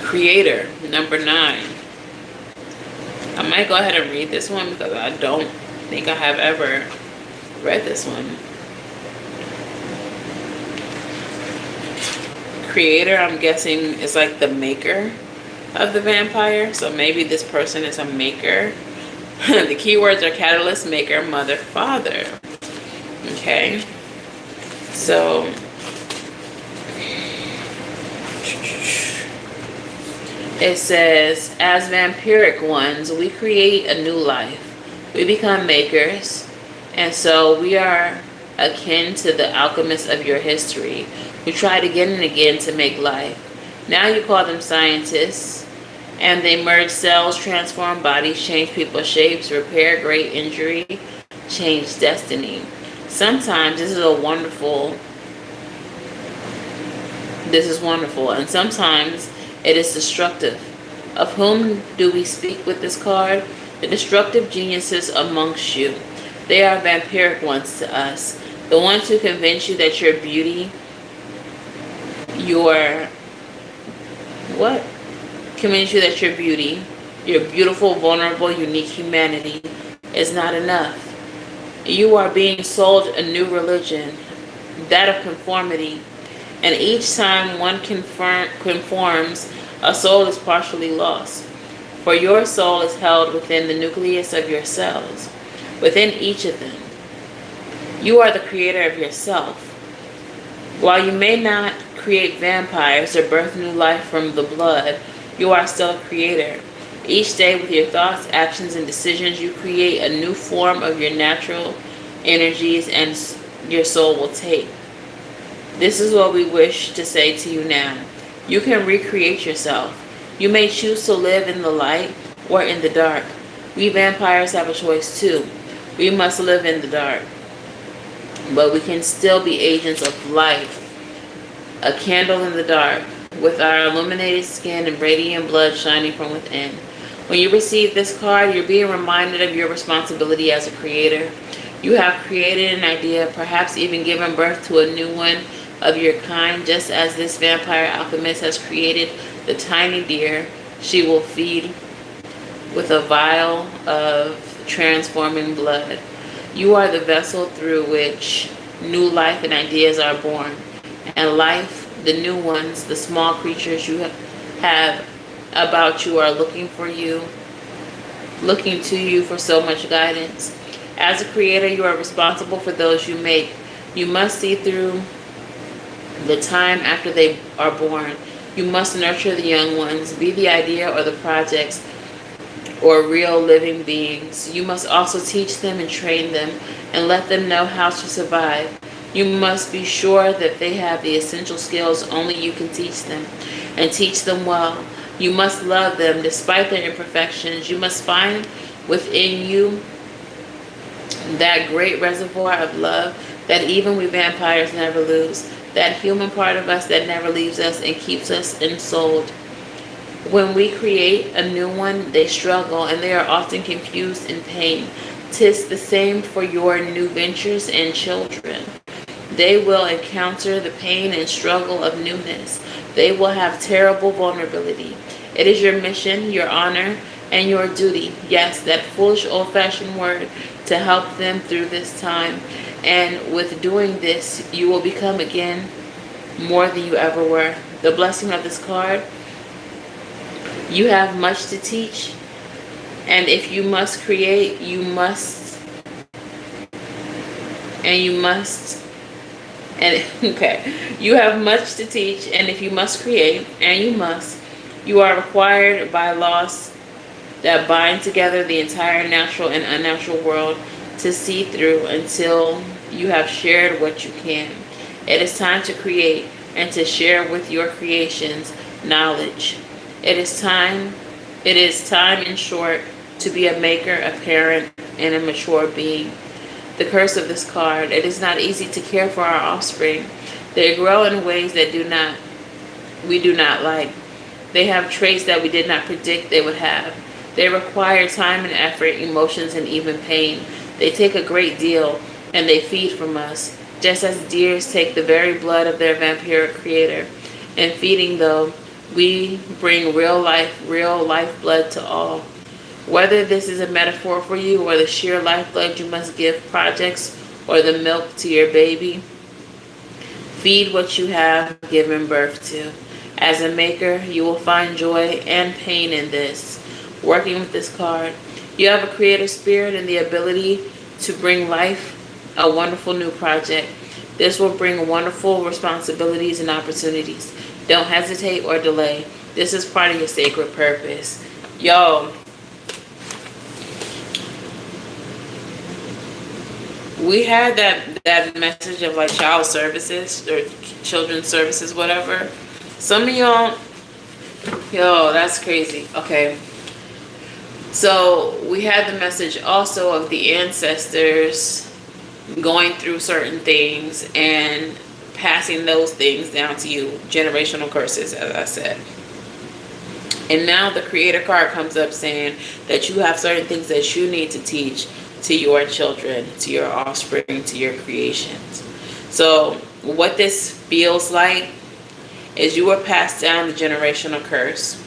Creator, number 9. I might go ahead and read this one because I don't think I have ever read this one. Creator, I'm guessing, is like the maker of the vampire. So maybe this person is a maker. The keywords are catalyst, maker, mother, father. Okay. So it says, as vampiric ones, we create a new life. We become makers. And so we are akin to the alchemists of your history who tried again and again to make life. Now you call them scientists. And they merge cells, transform bodies, change people's shapes, repair great injury, change destiny. Sometimes this is wonderful, and sometimes it is destructive. Of whom do we speak with this card? The destructive geniuses amongst you. They are vampiric ones to us. The ones who convince you that your beauty, convince you that your beauty, your beautiful, vulnerable, unique humanity is not enough. You are being sold a new religion, that of conformity. And each time one conforms, a soul is partially lost. For your soul is held within the nucleus of your cells, within each of them. You are the creator of yourself. While you may not create vampires or birth new life from the blood, you are still a creator. Each day with your thoughts, actions, and decisions, you create a new form of your natural energies and your soul will take. This is what we wish to say to you now. You can recreate yourself. You may choose to live in the light or in the dark. We vampires have a choice too. We must live in the dark. But we can still be agents of light. A candle in the dark. with our illuminated skin and radiant blood shining from within. When you receive this card, you're being reminded of your responsibility as a creator. You have created an idea, perhaps even given birth to a new one of your kind, just as this vampire alchemist has created the tiny deer she will feed with a vial of transforming blood. You are the vessel through which new life and ideas are born. And life, the new ones, the small creatures you have about you are looking to you for so much guidance. As a creator, you are responsible for those you make. You must see through the time after they are born. You must nurture the young ones, be the idea or the projects or real living beings. You must also teach them and train them and let them know how to survive. You must be sure that they have the essential skills only you can teach them, and teach them well. You must love them despite their imperfections. You must find within you that great reservoir of love that even we vampires never lose. That human part of us that never leaves us and keeps us ensouled. When we create a new one, they struggle and they are often confused and pain. 'Tis the same for your new ventures and children. They will encounter the pain and struggle of newness. They will have terrible vulnerability. It is your mission, your honor, and your duty, yes, that foolish old-fashioned word, to help them through this time. And with doing this, you will become again more than you ever were. The blessing of this card: you have much to teach, and if you must create, you must, okay, you have much to teach, and if you must create, and you are required by laws that bind together the entire natural and unnatural world to see through until you have shared what you can. It is time to create and to share with your creations knowledge. It is time, in short, to be a maker, a parent, and a mature being. The curse of this card: it is not easy to care for our offspring. They grow in ways that we do not like. They have traits that we did not predict they would have. They require time and effort, emotions, and even pain. They take a great deal, and they feed from us, just as deers take the very blood of their vampiric creator. In feeding, though, we bring real lifeblood to all. Whether this is a metaphor for you or the sheer lifeblood you must give projects or the milk to your baby, feed what you have given birth to. As a maker, you will find joy and pain in this. Working with this card, you have a creative spirit and the ability to bring life a wonderful new project. This will bring wonderful responsibilities and opportunities. Don't hesitate or delay. This is part of your sacred purpose. Yo, we had that message of like child services or children's services, whatever. Some of y'all, yo, that's crazy. Okay. So we had the message also of the ancestors going through certain things and passing those things down to you. Generational curses, as I said. And now the creator card comes up saying that you have certain things that you need to teach to your children, to your offspring, to your creations. So what this feels like is you were passed down the generational curse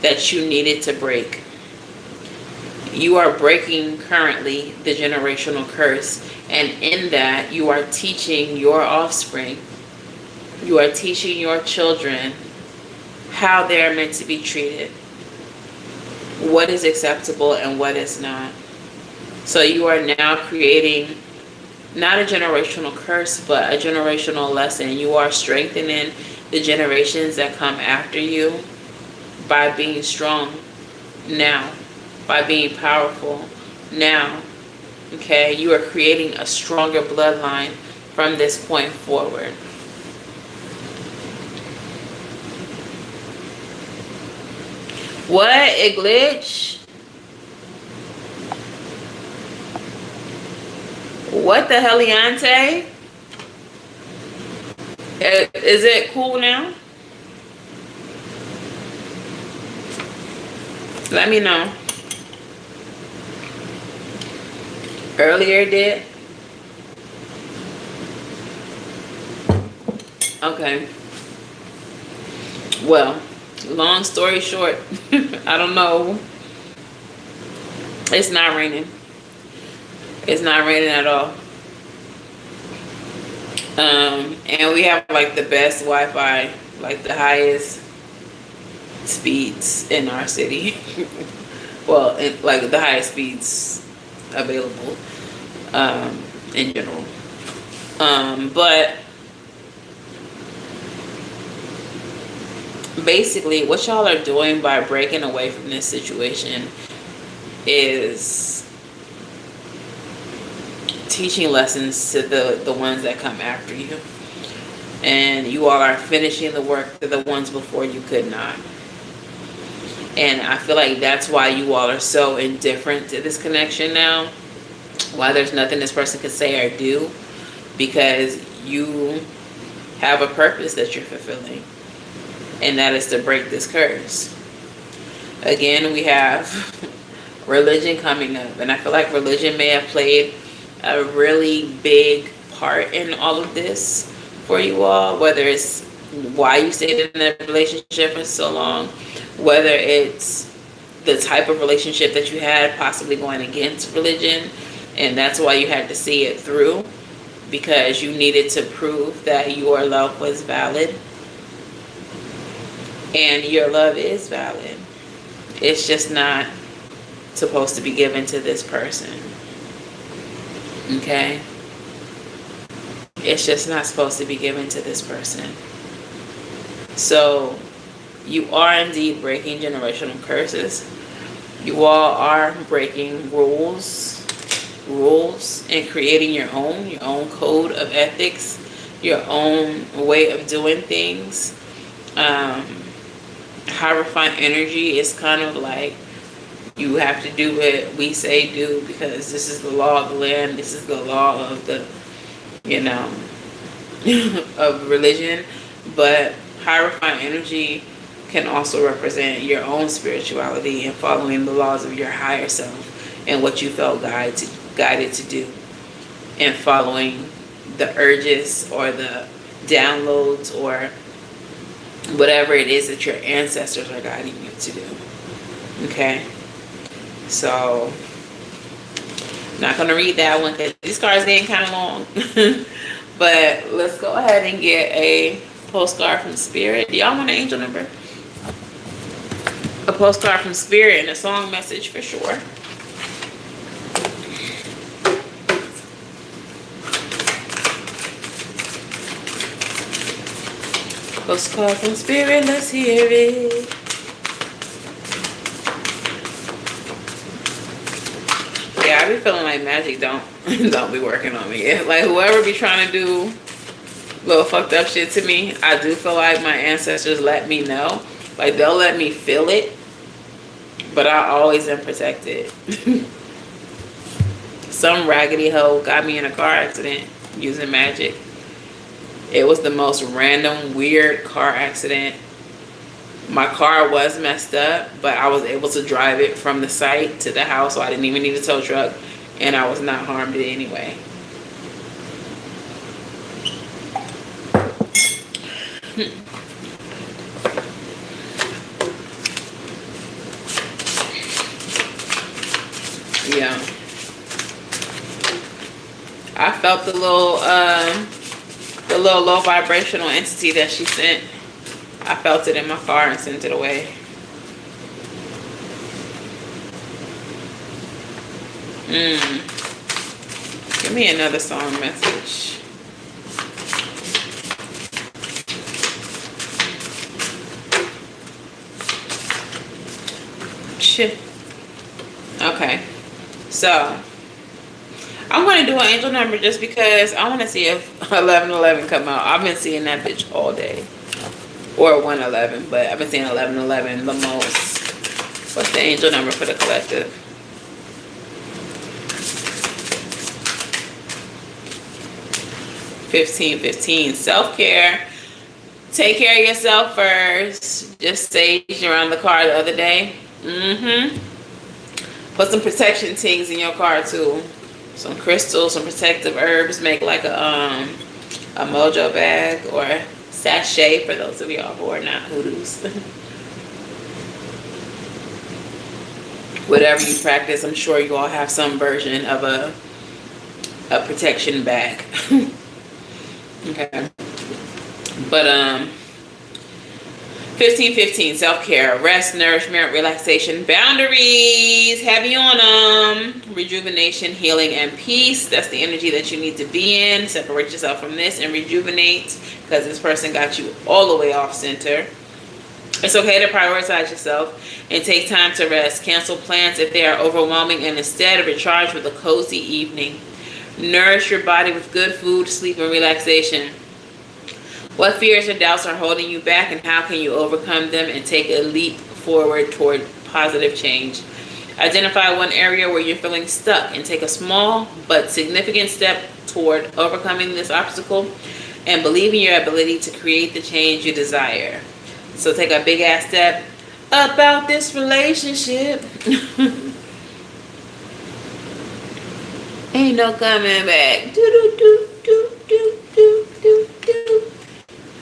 that you needed to break. You are breaking currently the generational curse, and in that you are teaching your offspring, you are teaching your children how they are meant to be treated, what is acceptable and what is not. So you are now creating not a generational curse, but a generational lesson. You are strengthening the generations that come after you by being strong now, by being powerful now. Okay, you are creating a stronger bloodline from this point forward. What? It glitched? What the heliante? Is it cool now? Let me know. Earlier did. Okay. Well, long story short, I don't know. It's not raining. It's not raining at all. And we have like the best Wi-Fi, like the highest speeds in our city. Well, like the highest speeds available in general. But basically what y'all are doing by breaking away from this situation is teaching lessons to the ones that come after you. And you all are finishing the work to the ones before you could not. And I feel like that's why you all are so indifferent to this connection now. Why there's nothing this person could say or do. Because you have a purpose that you're fulfilling. And that is to break this curse. Again, we have religion coming up. And I feel like religion may have played a really big part in all of this for you all. Whether it's why you stayed in a relationship for so long. Whether it's the type of relationship that you had possibly going against religion. And that's why you had to see it through. Because you needed to prove that your love was valid. And your love is valid. It's just not supposed to be given to this person. Okay? It's just not supposed to be given to this person. So, you are indeed breaking generational curses. You all are breaking rules and creating your own code of ethics, your own way of doing things. High refined energy is kind of like you have to do what we say do because this is the law of the land. This is the law of the, of religion. But high refined energy can also represent your own spirituality and following the laws of your higher self and what you felt guided to do, and following the urges or the downloads or whatever it is that your ancestors are guiding you to do. Okay? So, not going to read that one because these cards getting kind of long. But let's go ahead and get a postcard from Spirit. Do y'all want an angel number? A postcard from Spirit and a song message for sure. Postcard from Spirit, let's hear it. Yeah, I be feeling like magic don't be working on me. Like whoever be trying to do little fucked up shit to me, I do feel like my ancestors let me know. Like they'll let me feel it, but I always am protected. Some raggedy hoe got me in a car accident using magic. It was the most random, weird car accident. My car was messed up, but I was able to drive it from the site to the house, so I didn't even need a tow truck, and I was not harmed in any way. Yeah. I felt the little low vibrational entity that she sent. I felt it in my car and sent it away. Give me another song message. Shit. Okay. So I'm going to do an angel number just because I want to see if 1111 come out. I've been seeing that bitch all day. Or 111, but I've been seeing 1111 the most. What's the angel number for the collective? 1515. Self-care. Take care of yourself first. Just sage around the car the other day. Put some protection things in your car too. Some crystals, some protective herbs. Make like a mojo bag or a sachet for those of y'all who are not hoodoos. Whatever you practice, I'm sure you all have some version of a protection bag. Okay. But 1515, self-care, rest, nourishment, relaxation, boundaries, heavy on rejuvenation, healing, and peace. That's the energy that you need to be in. Separate yourself from this and rejuvenate, because this person got you all the way off center. It's okay to prioritize yourself and take time to rest. Cancel plans if they are overwhelming and instead recharge with a cozy evening. Nourish your body with good food, sleep, and relaxation. What fears or doubts are holding you back, and how can you overcome them and take a leap forward toward positive change? Identify one area where you're feeling stuck and take a small but significant step toward overcoming this obstacle, and believe in your ability to create the change you desire. So take a big ass step about this relationship. Ain't no coming back. Do do do do do do do do.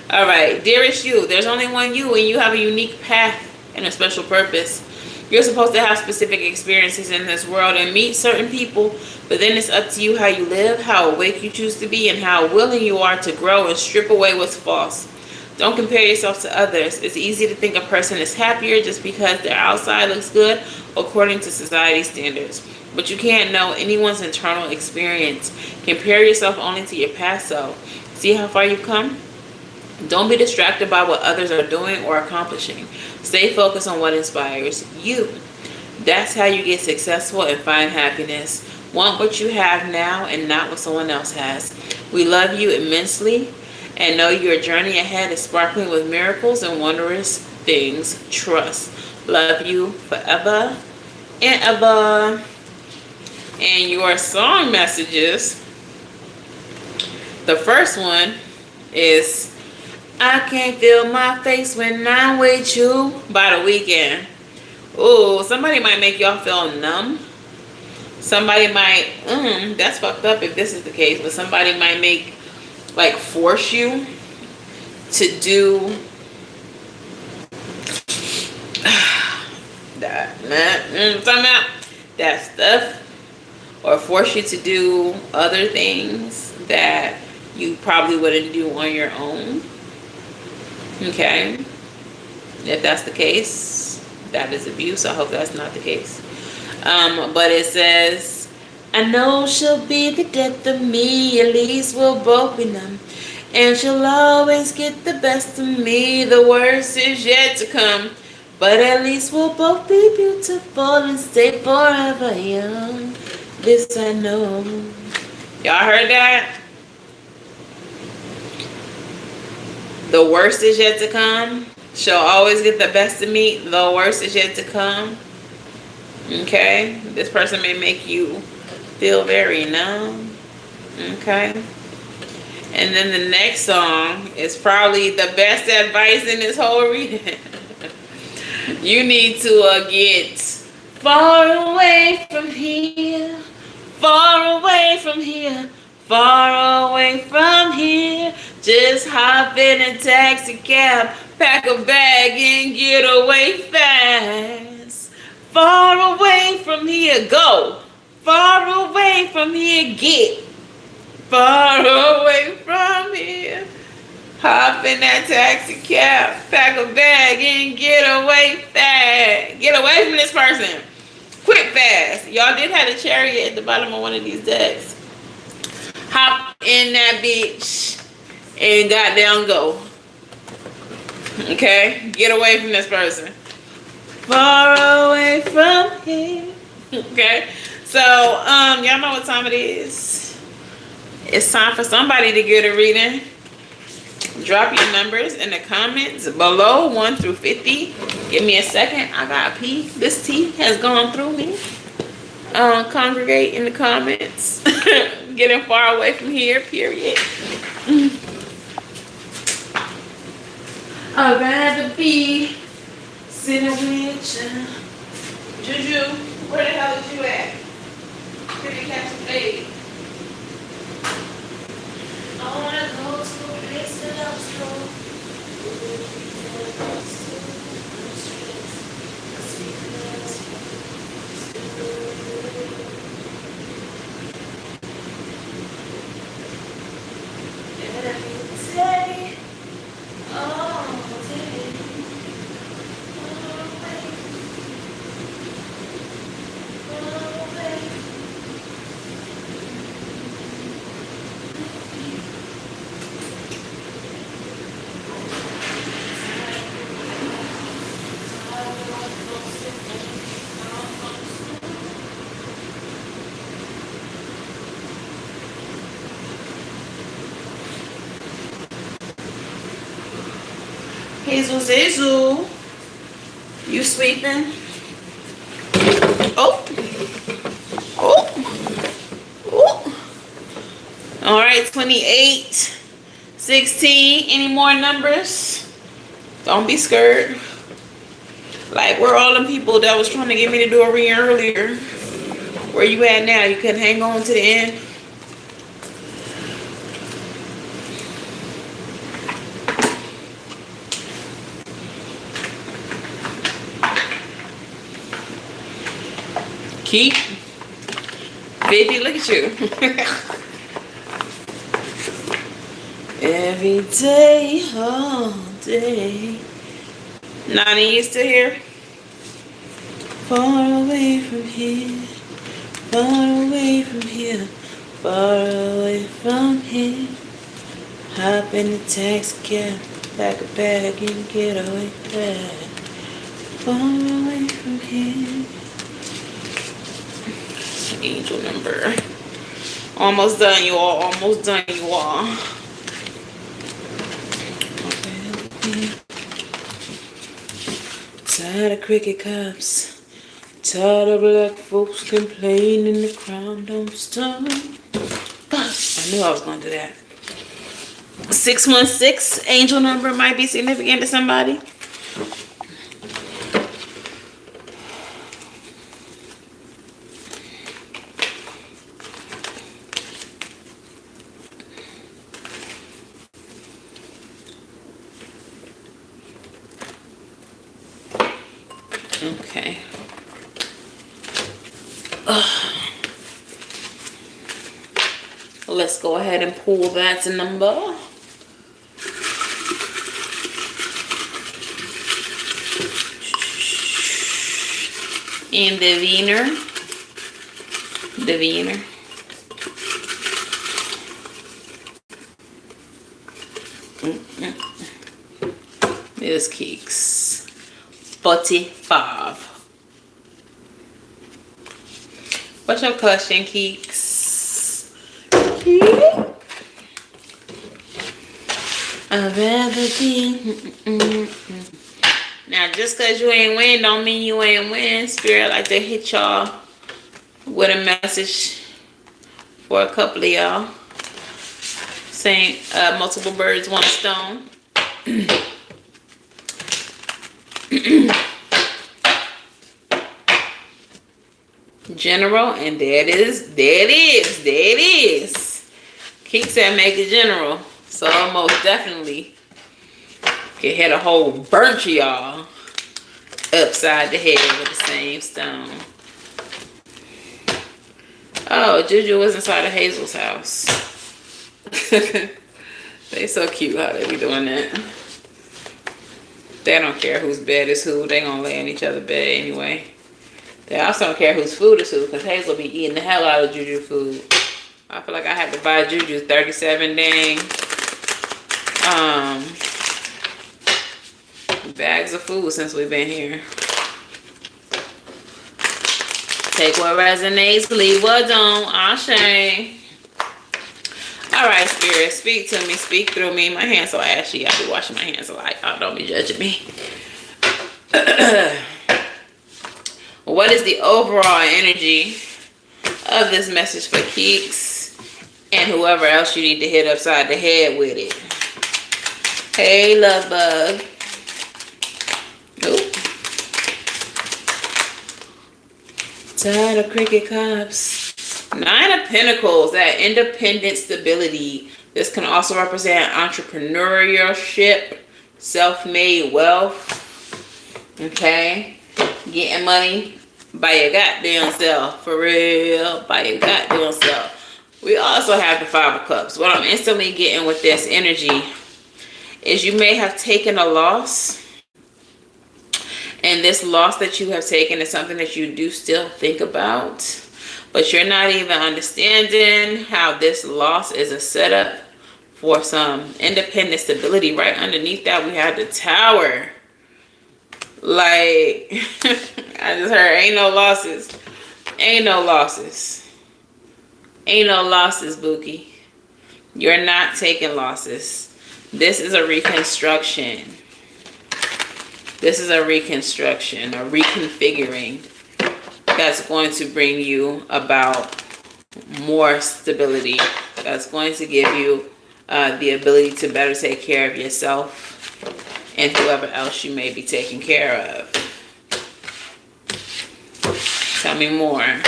All right, dearest you, there's only one you, and you have a unique path and a special purpose. You're supposed to have specific experiences in this world and meet certain people, but then it's up to you how you live, how awake you choose to be, and how willing you are to grow and strip away what's false. Don't compare yourself to others. It's easy to think a person is happier just because their outside looks good according to society standards. But you can't know anyone's internal experience. Compare yourself only to your past self. See how far you've come? Don't be distracted by what others are doing or accomplishing. Stay focused on what inspires you. That's how you get successful and find happiness. Want what you have now and not what someone else has. We love you immensely and know your journey ahead is sparkling with miracles and wondrous things. Trust. Love you forever and ever. And your song messages. The first one is I Can't Feel My Face When I'm With You by The Weeknd. Ooh, somebody might make y'all feel numb. Somebody might, that's fucked up if this is the case, but somebody might force you to do that stuff, or force you to do other things that you probably wouldn't do on your own. Okay, if that's the case, that is abuse. I hope that's not the case. But it says, I know she'll be the death of me, at least we'll both be numb, and she'll always get the best of me, the worst is yet to come, but at least we'll both be beautiful and stay forever young. This I know. Y'all heard that? The worst is yet to come. She'll always get the best of me. The worst is yet to come. Okay? This person may make you feel very numb. Okay? And then the next song is probably the best advice in this whole reading. You need to get far away from here. Far away from here. Far away from here. Just hop in a taxi cab, pack a bag and get away fast. Far away from here, go. Far away from here, get. Far away from here. Hop in that taxi cab, pack a bag and get away fast. Get away from this person. Quick fast. Y'all did have a chariot at the bottom of one of these decks. Hop in that bitch and goddamn go. Okay? Get away from this person. Far away from here. Okay? So, y'all know what time it is. It's time for somebody to get a reading. Drop your numbers in the comments below, 1 through 50. Give me a second. I got pee. This tea has gone through me. Congregate in the comments. Getting far away from here, period. I'd rather be sitting with you Juju, where the hell is you at? Pretty catch some fade. I wanna go to a place that I'm strong. Hazel, you sweeping? Oh, oh, oh. All right, 28, 16. Any more numbers? Don't be scared. Like, where all them people that was trying to get me to do a reading earlier? Where you at now? You couldn't hang on to the end? Keep. Baby, look at you. Every day, all day. Nani, you still here? Far away from here, far away from here, far away from here. Hop in the taxi cab, pack a bag and get away back. Far away from here. Angel number. Almost done, you all. Almost done, you all. Tired of cricket cups. Tired of black folks complaining the crown don't stop. I knew I was going to do that. 616. Angel number might be significant to somebody. Okay. Let's go ahead and pull that number. And the Wiener. The Wiener. There's cakes. 45. What's your question, Keeks? I'd rather be. Now, just because you ain't win, don't mean you ain't win. Spirit like to hit y'all with a message for a couple of y'all. Saying multiple birds, one stone. General, and there it is. There it is. Keek said make it general. So most definitely can hit a whole bunch of y'all upside the head with the same stone. Oh, Juju was inside of Hazel's house. They so cute how they be doing that. They don't care whose bed is who. They gonna lay in each other's bed anyway. They also don't care whose food is who, because Hazel be eating the hell out of Juju food. I feel like I had to buy Juju 37 dang bags of food since we've been here. Take what resonates, leave what don't. Ashe. Alright, Spirit, speak to me, speak through me. My hands so ashy. I be washing my hands a lot. Y'all don't be judging me. What is the overall energy of this message for Keeks and whoever else you need to hit upside the head with it? Hey, love bug. Nope. Side of Cricket Cups. 9 of Pentacles, that independent stability. This can also represent entrepreneurship, self-made wealth. Okay? Getting money by your goddamn self. For real. By your goddamn self. We also have the 5 of Cups. What I'm instantly getting with this energy is you may have taken a loss. And this loss that you have taken is something that you do still think about. But you're not even understanding how this loss is a setup for some independent stability. Right underneath that, we have the Tower. Like, I just heard, ain't no losses. Ain't no losses. Ain't no losses, Bookie. You're not taking losses. This is a reconstruction. This is a reconstruction, a reconfiguring that's going to bring you about more stability. That's going to give you the ability to better take care of yourself and whoever else you may be taking care of. Tell me more.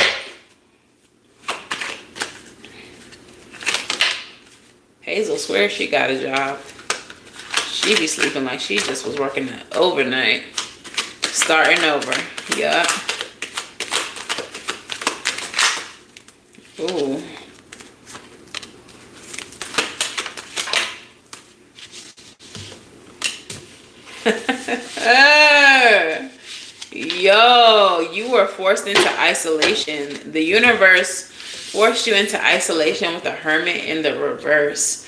Hazel swears she got a job. She be sleeping like she just was working overnight. Starting over. Yup. Ooh. Yo, you were forced into isolation. The universe forced you into isolation with a Hermit in the reverse.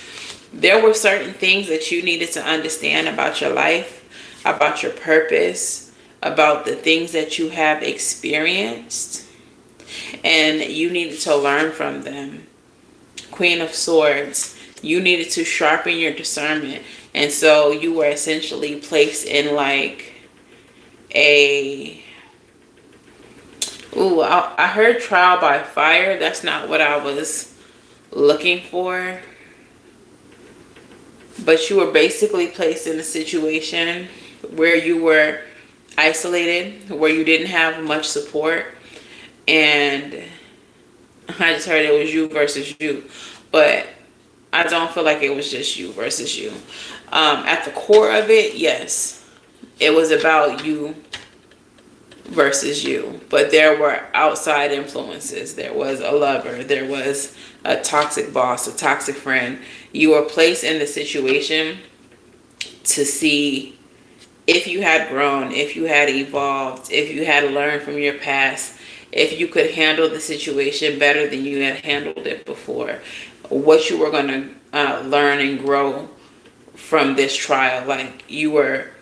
There were certain things that you needed to understand about your life, about your purpose, about the things that you have experienced, and you needed to learn from them. Queen of Swords, you needed to sharpen your discernment, and so you were essentially placed in like a... Ooh, I heard trial by fire. That's not what I was looking for. But you were basically placed in a situation where you were isolated, where you didn't have much support. And I just heard it was you versus you. But I don't feel like it was just you versus you. At the core of it, yes, it was about you versus you. But there were outside influences. There was a lover. There was a toxic boss, a toxic friend. You were placed in the situation to see if you had grown, if you had evolved, if you had learned from your past, if you could handle the situation better than you had handled it before, what you were going to learn and grow from this trial. Like you were...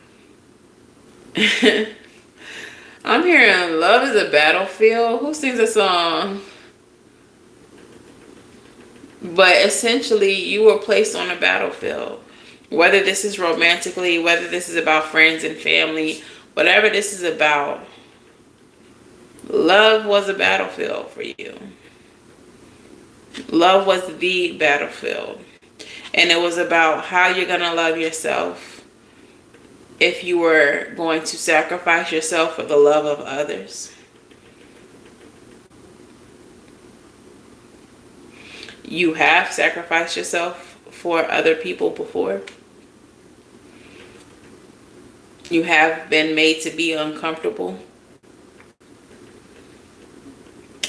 I'm hearing love is a battlefield. Who sings a song? But essentially, you were placed on a battlefield. Whether this is romantically, whether this is about friends and family, whatever this is about, love was a battlefield for you. Love was the battlefield. And it was about how you're going to love yourself. If you were going to sacrifice yourself for the love of others. You have sacrificed yourself for other people before. You have been made to be uncomfortable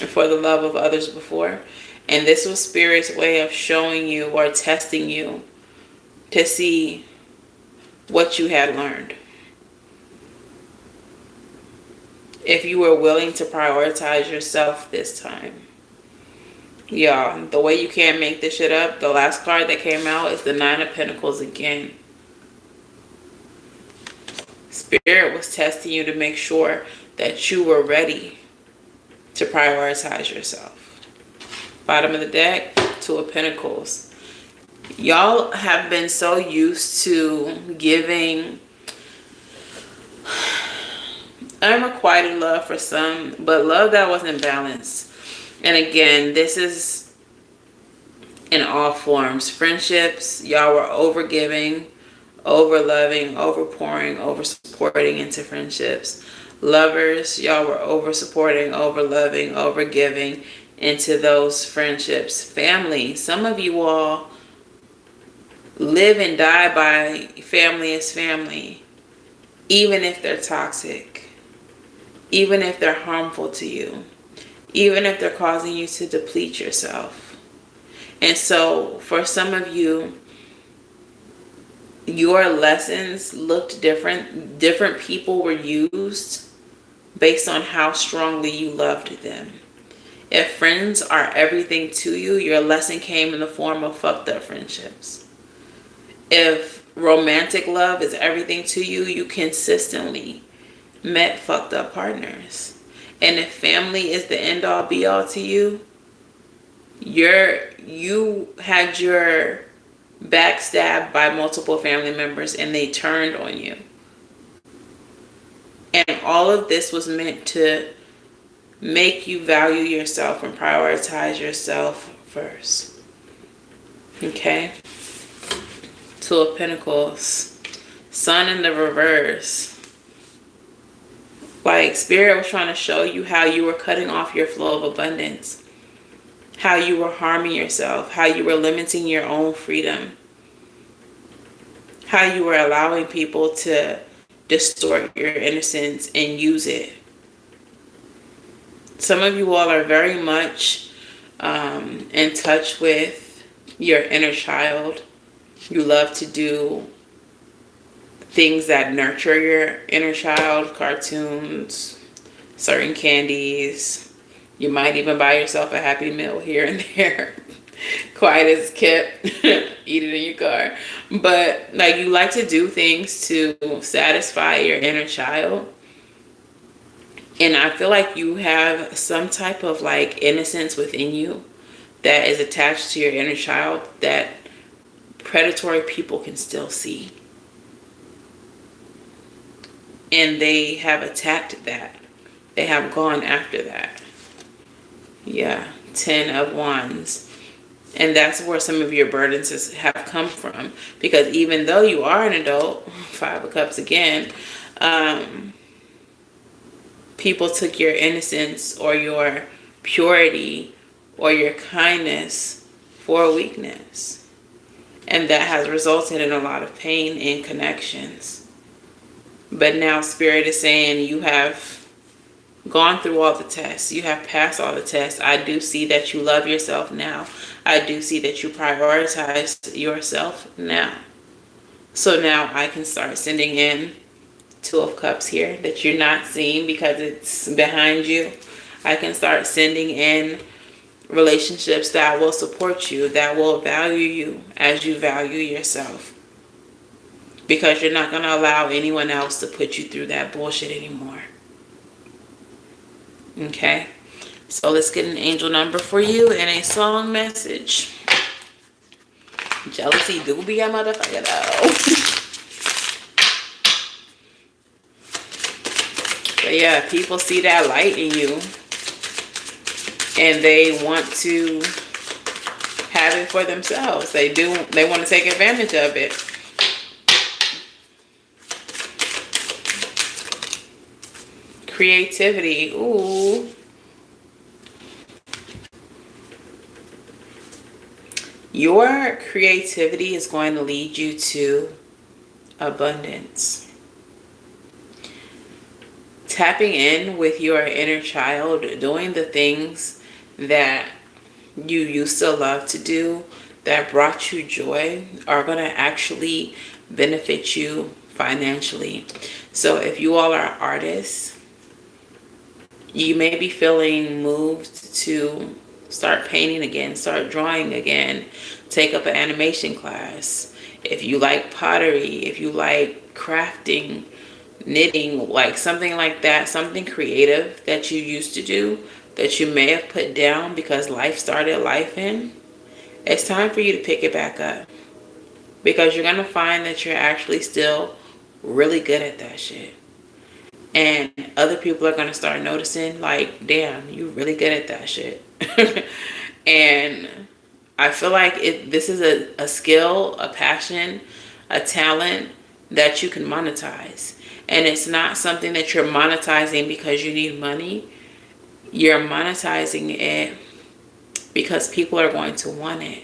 for the love of others before. And this was Spirit's way of showing you or testing you to see what you had learned. If you were willing to prioritize yourself this time. Y'all, the way you can't make this shit up, the last card that came out is the 9 of Pentacles again. Spirit was testing you to make sure that you were ready to prioritize yourself. Bottom of the deck, 2 of Pentacles. Y'all have been so used to giving unrequited love for some, but love that wasn't balanced. And again, this is in all forms. Friendships, y'all were over-giving, over-loving, over-pouring, over-supporting into friendships. Lovers, y'all were over supporting, over loving, over giving into those friendships. Family, some of you all live and die by family is family, even if they're toxic, even if they're harmful to you, even if they're causing you to deplete yourself. And so for some of you, your lessons looked different. Different people were used based on how strongly you loved them. If friends are everything to you, your lesson came in the form of fucked up friendships. If romantic love is everything to you, you consistently met fucked up partners. And if family is the end all be all to you, you had your back stabbed by multiple family members and they turned on you. And all of this was meant to make you value yourself and prioritize yourself first. Okay? Two of Pentacles. Sun in the reverse. Like, Spirit was trying to show you how you were cutting off your flow of abundance. How you were harming yourself. How you were limiting your own freedom. How you were allowing people to distort your innocence and use it. Some of you all are very much in touch with your inner child. You love to do things that nurture your inner child, cartoons, certain candies. You might even buy yourself a Happy Meal here and there. Quiet as kept. Eat it in your car. But like, you like to do things to satisfy your inner child. And I feel like you have some type of like innocence within you that is attached to your inner child that predatory people can still see. And they have attacked that. They have gone after that. Yeah, 10 of Wands. And that's where some of your burdens have come from. Because even though you are an adult, 5 of Cups again, people took your innocence or your purity or your kindness for a weakness. And that has resulted in a lot of pain in connections. But now Spirit is saying you have gone through all the tests. You have passed all the tests. I do see that you love yourself now. I do see that you prioritize yourself now. So now I can start sending in 2 of Cups here that you're not seeing because it's behind you. I can start sending in relationships that will support you, that will value you as you value yourself. Because you're not going to allow anyone else to put you through that bullshit anymore. Okay? So let's get an angel number for you and a song message. Jealousy do be a motherfucker though. But yeah, people see that light in you and they want to have it for themselves. They want to take advantage of it. Creativity. Ooh. Your creativity is going to lead you to abundance. Tapping in with your inner child, doing the things that you used to love to do, that brought you joy, are going to actually benefit you financially. So if you all are artists, you may be feeling moved to start painting again, start drawing again, take up an animation class. If you like pottery, if you like crafting, knitting, like something like that, something creative that you used to do that you may have put down because life started life in, it's time for you to pick it back up. Because you're going to find that you're actually still really good at that shit. And other people are going to start noticing, like, damn, you're really good at that shit. And I feel like this is a skill, a passion, a talent that you can monetize. And it's not something that you're monetizing because you need money. You're monetizing it because people are going to want it.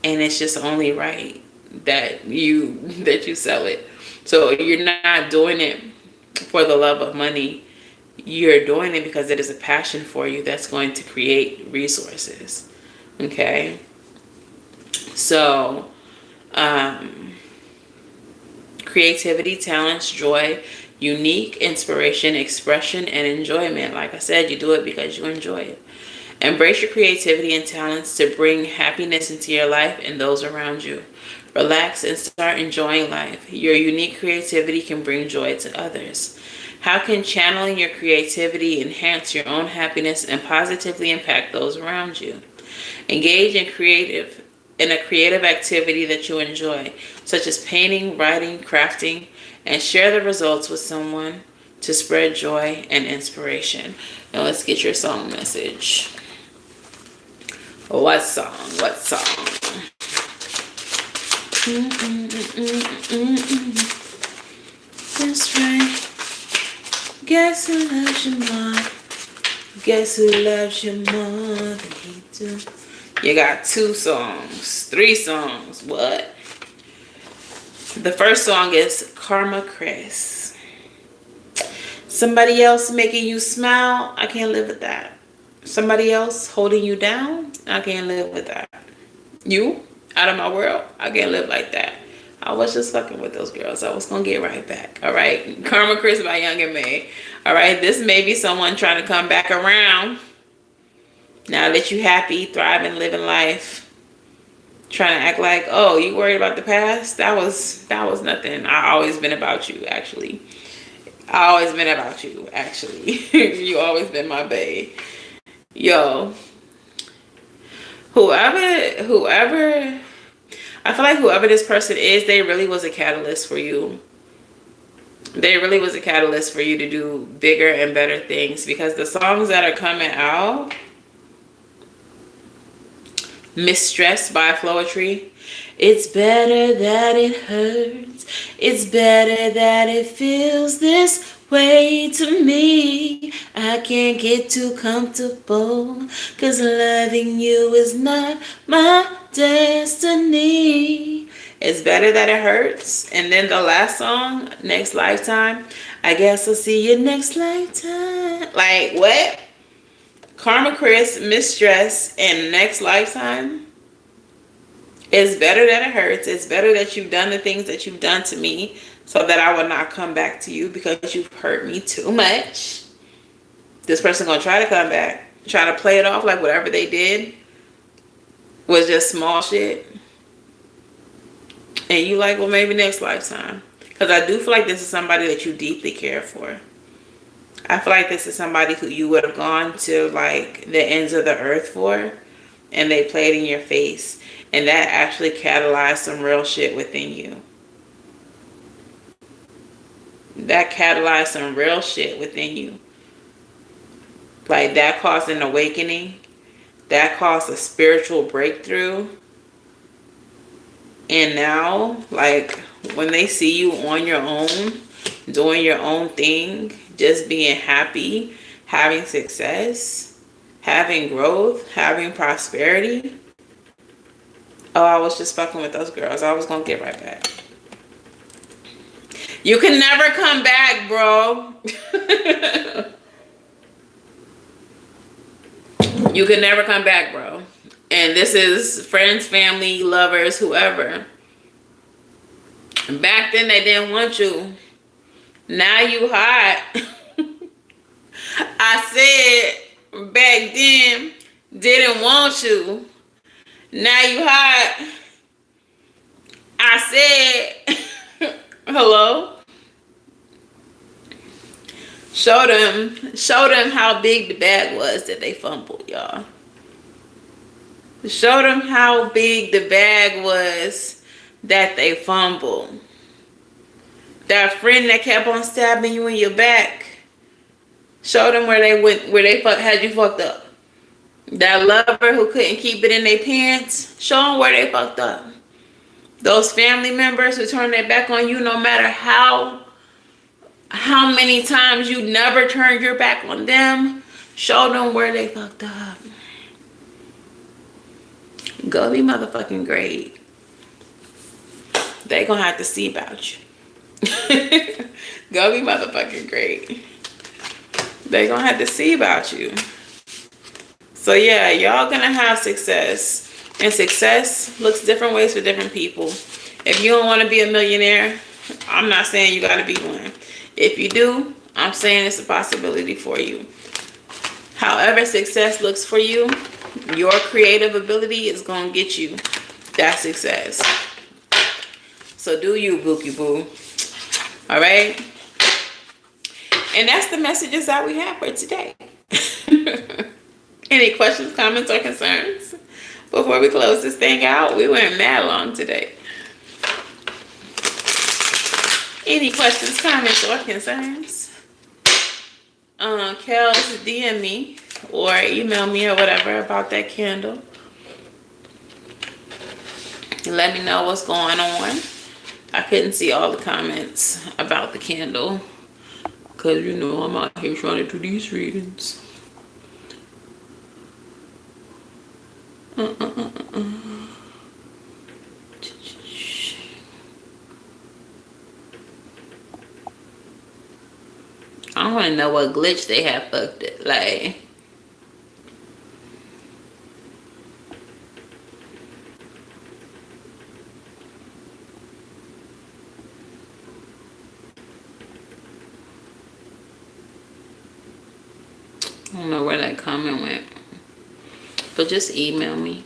And it's just only right that you sell it. So you're not doing it for the love of money. You're doing it because it is a passion for you that's going to create resources. Okay? So, creativity, talents, joy, unique, inspiration, expression, and enjoyment. Like I said, you do it because you enjoy it. Embrace your creativity and talents to bring happiness into your life and those around you. Relax and start enjoying life. Your unique creativity can bring joy to others. How can channeling your creativity enhance your own happiness and positively impact those around you? Engage in a creative activity that you enjoy, such as painting, writing, crafting, and share the results with someone to spread joy and inspiration. Now let's get your song message. What song? What song? That's right. Guess who loves you more? Guess who loves you more than he do? You got 2 songs, 3 songs. What? The first song is Karma Chris. Somebody else making you smile, I can't live with that. Somebody else holding you down, I can't live with that. You, out of my world, I can't live like that. I was just fucking with those girls. I was gonna get right back. All right, Karma Chris by Young and May. All right, this may be someone trying to come back around. Now that you happy, thriving, living life, trying to act like, oh, you worried about the past? That was nothing. I always been about you, actually. I always been about you, actually. You always been my bae. Yo, whoever, I feel like whoever this person is, they really was a catalyst for you. They really was a catalyst for you to do bigger and better things, because the songs that are coming out, Mistress by Floetry. It's better that it hurts. It's better that it feels this way to me. I can't get too comfortable, 'cause loving you is not my destiny. It's better that it hurts. And then the last song, Next Lifetime. I guess I'll see you next lifetime. Like, what? Karma Chris, Mistress, and Next Lifetime. It's better that it hurts. It's better that you've done the things that you've done to me, so that I will not come back to you because you've hurt me too much. This person gonna try to come back, try to play it off like whatever they did was just small shit. And you like, well, maybe next lifetime. Because I do feel like this is somebody that you deeply care for. I feel like this is somebody who you would have gone to like the ends of the earth for, and they played in your face, and that actually catalyzed some real shit within you. That catalyzed some real shit within you. Like, that caused an awakening. That caused a spiritual breakthrough. And now, like, when they see you on your own, doing your own thing, just being happy, having success, having growth, having prosperity. Oh, I was just fucking with those girls. I was gonna get right back. You can never come back, bro. You can never come back, bro. And this is friends, family, lovers, whoever. Back then they didn't want you. Now you hot. I said back then didn't want you. Now you hot. I said hello. Show them how big the bag was that they fumbled, y'all. Show them how big the bag was that they fumbled. That friend that kept on stabbing you in your back. Show them where they had you fucked up. That lover who couldn't keep it in their pants. Show them where they fucked up. Those family members who turn their back on you, no matter how many times you never turned your back on them, show them where they fucked up. Go be motherfucking great. They gonna have to see about you. Go be motherfucking great. They gonna have to see about you. So yeah, y'all gonna have success. And success looks different ways for different people. If you don't want to be a millionaire, I'm not saying you gotta be one. If you do, I'm saying it's a possibility for you. However success looks for you, your creative ability is gonna get you that success. So do you, Bookie Boo. All right? And that's the messages that we have for today. Any questions, comments, or concerns before we close this thing out? We went mad long today. Any questions, comments, or concerns? Kels, DM me or email me or whatever about that candle. Let me know what's going on. I couldn't see all the comments about the candle because, you know, I'm out here trying to do these readings. I want to know what glitch they have fucked it. Like, I don't know where that comment went. But just email me.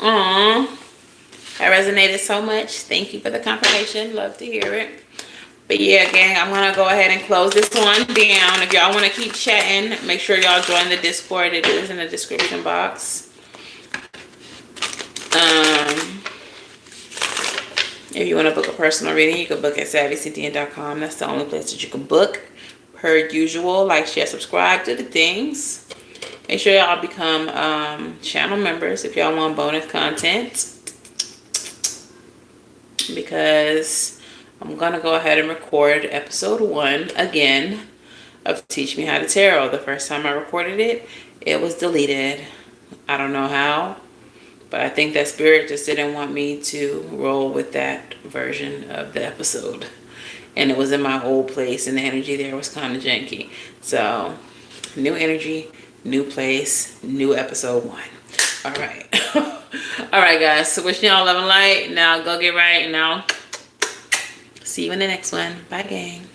Aww, that resonated so much. Thank you for the confirmation. Love to hear it. But yeah, gang, I'm gonna go ahead and close this one down. If y'all want to keep chatting, make sure y'all join the Discord. It is in the description box. If you want to book a personal reading, you can book at SavyCynthia.com. That's the only place that you can book. Per usual, like, share, subscribe to the things. Make sure y'all become channel members if y'all want bonus content. Because I'm going to go ahead and record episode 1 again of Teach Me How to Tarot. The first time I recorded it, it was deleted. I don't know how. But I think that Spirit just didn't want me to roll with that version of the episode. And it was in my old place, and the energy there was kind of janky. So, new energy, new place, new episode 1. All right. All right, guys. So, wishing y'all love and light. Now, go get right. Now, see you in the next one. Bye, gang.